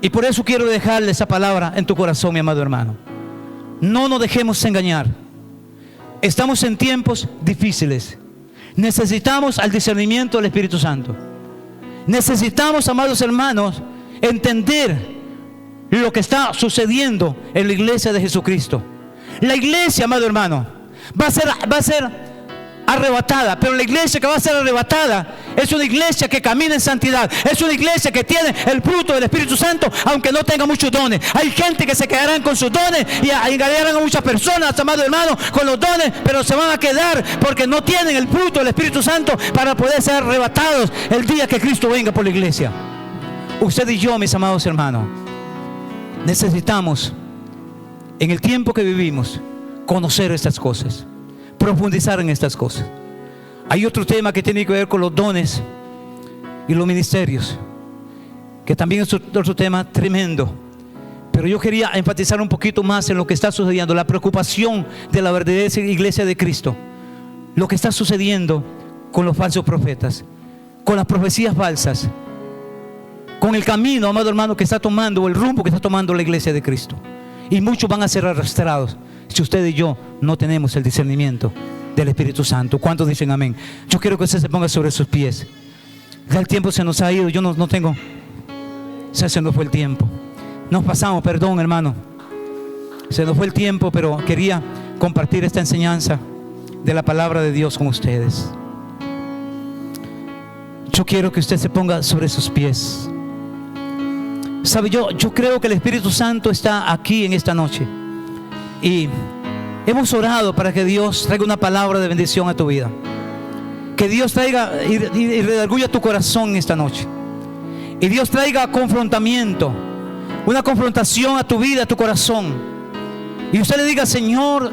y por eso quiero dejarle esa palabra en tu corazón, mi amado hermano. No nos dejemos engañar. Estamos en tiempos difíciles. Necesitamos el discernimiento del Espíritu Santo. Necesitamos, amados hermanos, entender lo que está sucediendo en la iglesia de Jesucristo. La iglesia, amado hermano, va a ser arrebatada, pero la iglesia que va a ser arrebatada es una iglesia que camina en santidad, es una iglesia que tiene el fruto del Espíritu Santo, aunque no tenga muchos dones. Hay gente que se quedarán con sus dones y engañarán a muchas personas, amado hermano, con los dones, pero se van a quedar porque no tienen el fruto del Espíritu Santo para poder ser arrebatados el día que Cristo venga por la iglesia. Usted y yo, mis amados hermanos, necesitamos, en el tiempo que vivimos, conocer estas cosas, profundizar en estas cosas. Hay otro tema que tiene que ver con los dones y los ministerios, que también es otro tema tremendo, pero yo quería enfatizar un poquito más en lo que está sucediendo, la preocupación de la verdadera iglesia de Cristo, lo que está sucediendo con los falsos profetas, con las profecías falsas, con el camino, amado hermano, que está tomando, o el rumbo que está tomando la iglesia de Cristo. Y muchos van a ser arrastrados si usted y yo no tenemos el discernimiento del Espíritu Santo. ¿Cuántos dicen amén? Yo quiero que usted se ponga sobre sus pies. Ya el tiempo se nos ha ido. Yo no tengo. Se nos fue el tiempo. Nos pasamos, perdón, hermano. Se nos fue el tiempo, pero quería compartir esta enseñanza de la palabra de Dios con ustedes. Yo quiero que usted se ponga sobre sus pies. Sabe, yo creo que el Espíritu Santo está aquí en esta noche. Y hemos orado para que Dios traiga una palabra de bendición a tu vida. Que Dios traiga y redarguya tu corazón esta noche. Y Dios traiga confrontamiento, una confrontación a tu vida, a tu corazón. Y usted le diga: Señor,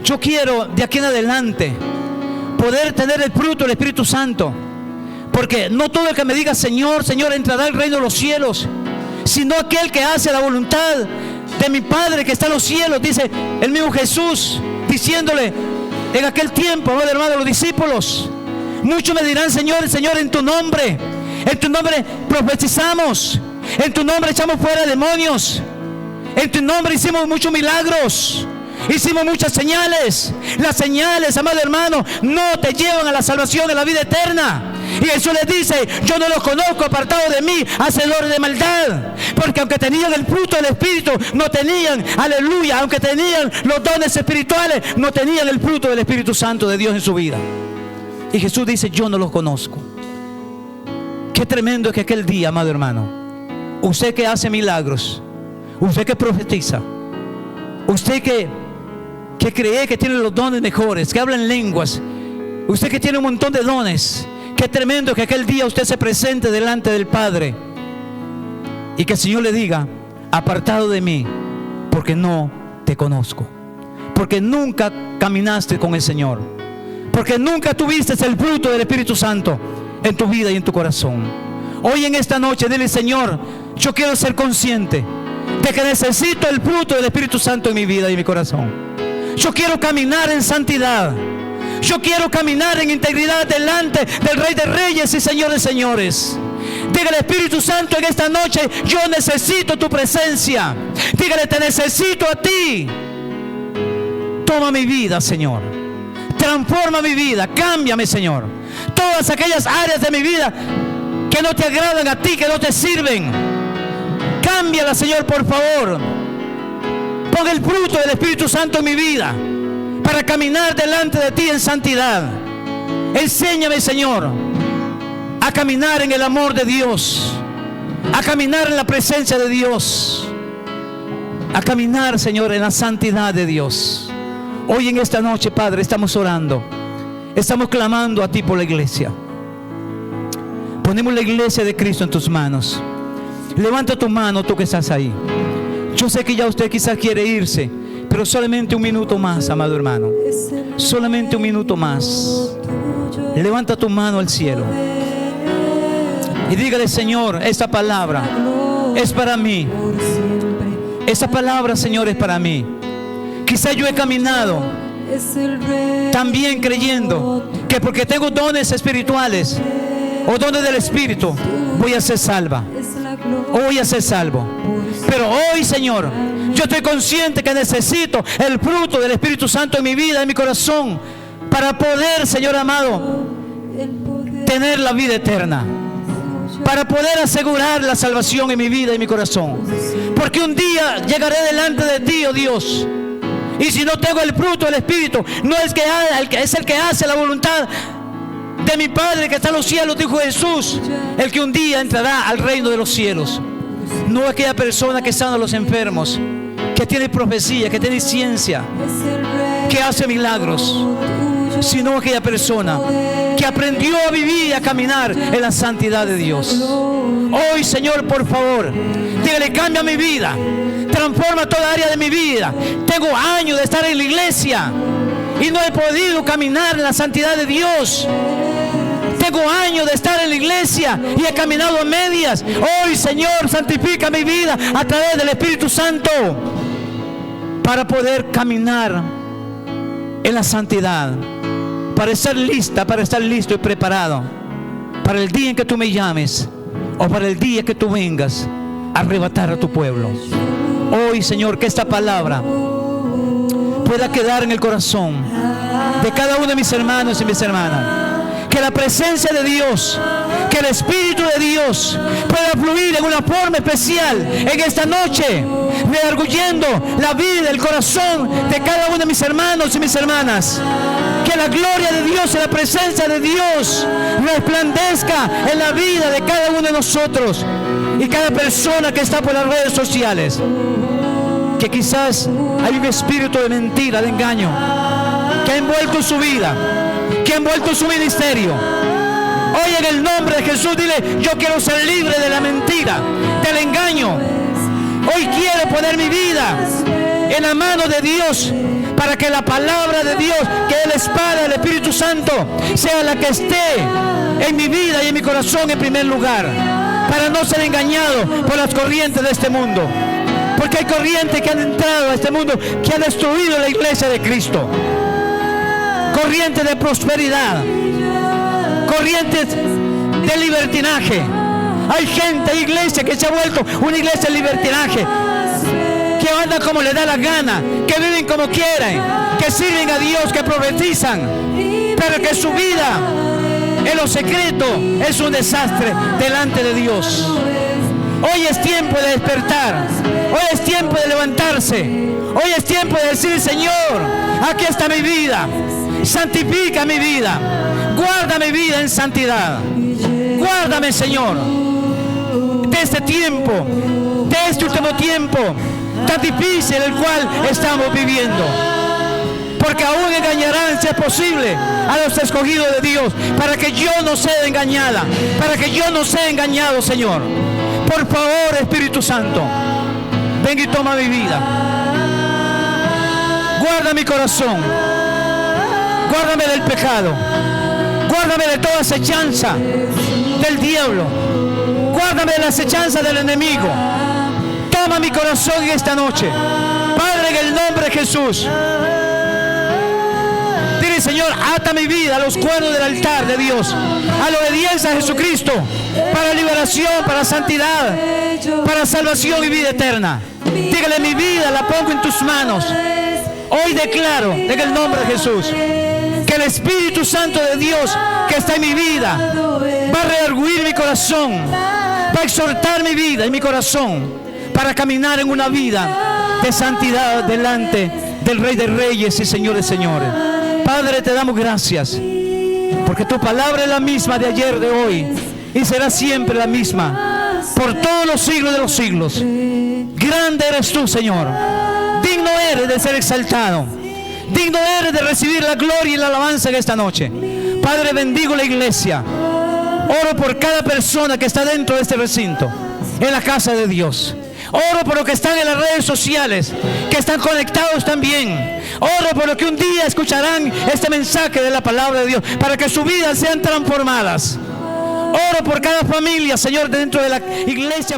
yo quiero de aquí en adelante poder tener el fruto del Espíritu Santo. Porque no todo el que me diga Señor, Señor entrará al reino de los cielos, sino aquel que hace la voluntad de mi Padre que está en los cielos, dice el mismo Jesús, diciéndole en aquel tiempo, amado hermano, a los discípulos. Muchos me dirán: Señor, Señor, en tu nombre profetizamos, en tu nombre echamos fuera demonios, en tu nombre hicimos muchos milagros, hicimos muchas señales. Las señales, amado hermano, no te llevan a la salvación, a la vida eterna. Y Jesús les dice: yo no los conozco, apartados de mí, hacedores de maldad. Porque aunque tenían el fruto del Espíritu, no tenían, aleluya, aunque tenían los dones espirituales, no tenían el fruto del Espíritu Santo de Dios en su vida. Y Jesús dice: yo no los conozco. Qué tremendo es que aquel día, amado hermano, usted que hace milagros, usted que profetiza, usted que cree que tiene los dones mejores, que habla en lenguas, usted que tiene un montón de dones, qué tremendo que aquel día usted se presente delante del Padre y que el Señor le diga: apartado de mí, porque no te conozco. Porque nunca caminaste con el Señor, porque nunca tuviste el fruto del Espíritu Santo en tu vida y en tu corazón. Hoy en esta noche dile: Señor, yo quiero ser consciente de que necesito el fruto del Espíritu Santo en mi vida y en mi corazón. Yo quiero caminar en santidad. Yo quiero caminar en integridad delante del Rey de Reyes y Señor de Señores. Dígale, Espíritu Santo, en esta noche yo necesito tu presencia. Dígale, te necesito a ti. Toma mi vida, Señor. Transforma mi vida, cámbiame, Señor. Todas aquellas áreas de mi vida que no te agradan a ti, que no te sirven, cámbiala, Señor, por favor. Pon el fruto del Espíritu Santo en mi vida para caminar delante de ti en santidad. Enséñame, Señor, a caminar en el amor de Dios, a caminar en la presencia de Dios, a caminar, Señor, en la santidad de Dios. Hoy en esta noche, Padre, estamos orando, estamos clamando a ti por la iglesia. Ponemos la iglesia de Cristo en tus manos. Levanta tu mano, tú que estás ahí. Yo sé que ya usted quizás quiere irse, pero solamente un minuto más, amado hermano. Solamente un minuto más. Levanta tu mano al cielo y dígale, Señor, esta palabra es para mí. Esta palabra, Señor, es para mí. Quizás yo he caminado también creyendo que porque tengo dones espirituales o dones del Espíritu, voy a ser salva o voy a ser salvo. Pero hoy, Señor, yo estoy consciente que necesito el fruto del Espíritu Santo en mi vida, en mi corazón, para poder, Señor amado, tener la vida eterna, para poder asegurar la salvación en mi vida y en mi corazón. Porque un día llegaré delante de ti, oh Dios, y si no tengo el fruto del Espíritu, no es que es el que hace la voluntad de mi Padre que está en los cielos, dijo Jesús, el que un día entrará al reino de los cielos. No aquella persona que sana a los enfermos, que tiene profecía, que tiene ciencia, que hace milagros, sino aquella persona que aprendió a vivir y a caminar en la santidad de Dios. Hoy, Señor, por favor, dígale, cambia mi vida, transforma toda área de mi vida. Tengo años de estar en la iglesia y no he podido caminar en la santidad de Dios. Tengo años de estar en la iglesia y he caminado a medias. Hoy, Señor, santifica mi vida a través del Espíritu Santo para poder caminar en la santidad, para estar lista, para estar listo y preparado para el día en que tú me llames o para el día que tú vengas a arrebatar a tu pueblo. Hoy, Señor, que esta palabra pueda quedar en el corazón de cada uno de mis hermanos y mis hermanas. Que la presencia de Dios, que el Espíritu de Dios pueda fluir en una forma especial en esta noche, redarguyendo la vida, el corazón de cada uno de mis hermanos y mis hermanas. Que la gloria de Dios y la presencia de Dios resplandezca en la vida de cada uno de nosotros y cada persona que está por las redes sociales. Que quizás hay un espíritu de mentira, de engaño, que ha envuelto su vida, que ha envuelto su ministerio. Hoy en el nombre de Jesús dile, yo quiero ser libre de la mentira, del engaño. Hoy quiero poner mi vida en la mano de Dios para que la palabra de Dios, que es la espada del Espíritu Santo, sea la que esté en mi vida y en mi corazón en primer lugar, para no ser engañado por las corrientes de este mundo. Porque hay corrientes que han entrado a este mundo que han destruido la iglesia de Cristo. Corrientes de prosperidad, corrientes de libertinaje. Hay gente, hay iglesia que se ha vuelto una iglesia de libertinaje, que andan como le da la gana, que viven como quieren, que sirven a Dios, que profetizan, pero que su vida en lo secreto es un desastre delante de Dios. Hoy es tiempo de despertar, hoy es tiempo de levantarse, hoy es tiempo de decir, Señor, aquí está mi vida, santifica mi vida, guarda mi vida en santidad, guárdame, Señor, de este tiempo, de este último tiempo tan difícil el cual estamos viviendo. Porque aún engañarán, si es posible, a los escogidos de Dios, para que yo no sea engañada, para que yo no sea engañado, Señor. Por favor, Espíritu Santo, ven y toma mi vida. Guarda mi corazón. Guárdame del pecado. Guárdame de toda acechanza del diablo. Guárdame de la acechanza del enemigo. Toma mi corazón en esta noche. Padre, en el nombre de Jesús. Sí, Señor, ata mi vida a los cuernos del altar de Dios, a la obediencia a Jesucristo, para liberación, para santidad, para salvación y vida eterna. Dígale, mi vida la pongo en tus manos. Hoy declaro, en el nombre de Jesús, que el Espíritu Santo de Dios que está en mi vida va a redarguir mi corazón, va a exhortar mi vida y mi corazón para caminar en una vida de santidad delante del Rey de Reyes y Señor de Señores. Padre, te damos gracias porque tu palabra es la misma de ayer, de hoy, y será siempre la misma por todos los siglos de los siglos. Grande eres tú, Señor. Digno eres de ser exaltado. Digno eres de recibir la gloria y la alabanza en esta noche. Padre, bendigo la iglesia. Oro por cada persona que está dentro de este recinto, en la casa de Dios. Oro por los que están en las redes sociales, que están conectados también. Oro por los que un día escucharán este mensaje de la palabra de Dios, para que sus vidas sean transformadas. Oro por cada familia, Señor, dentro de la iglesia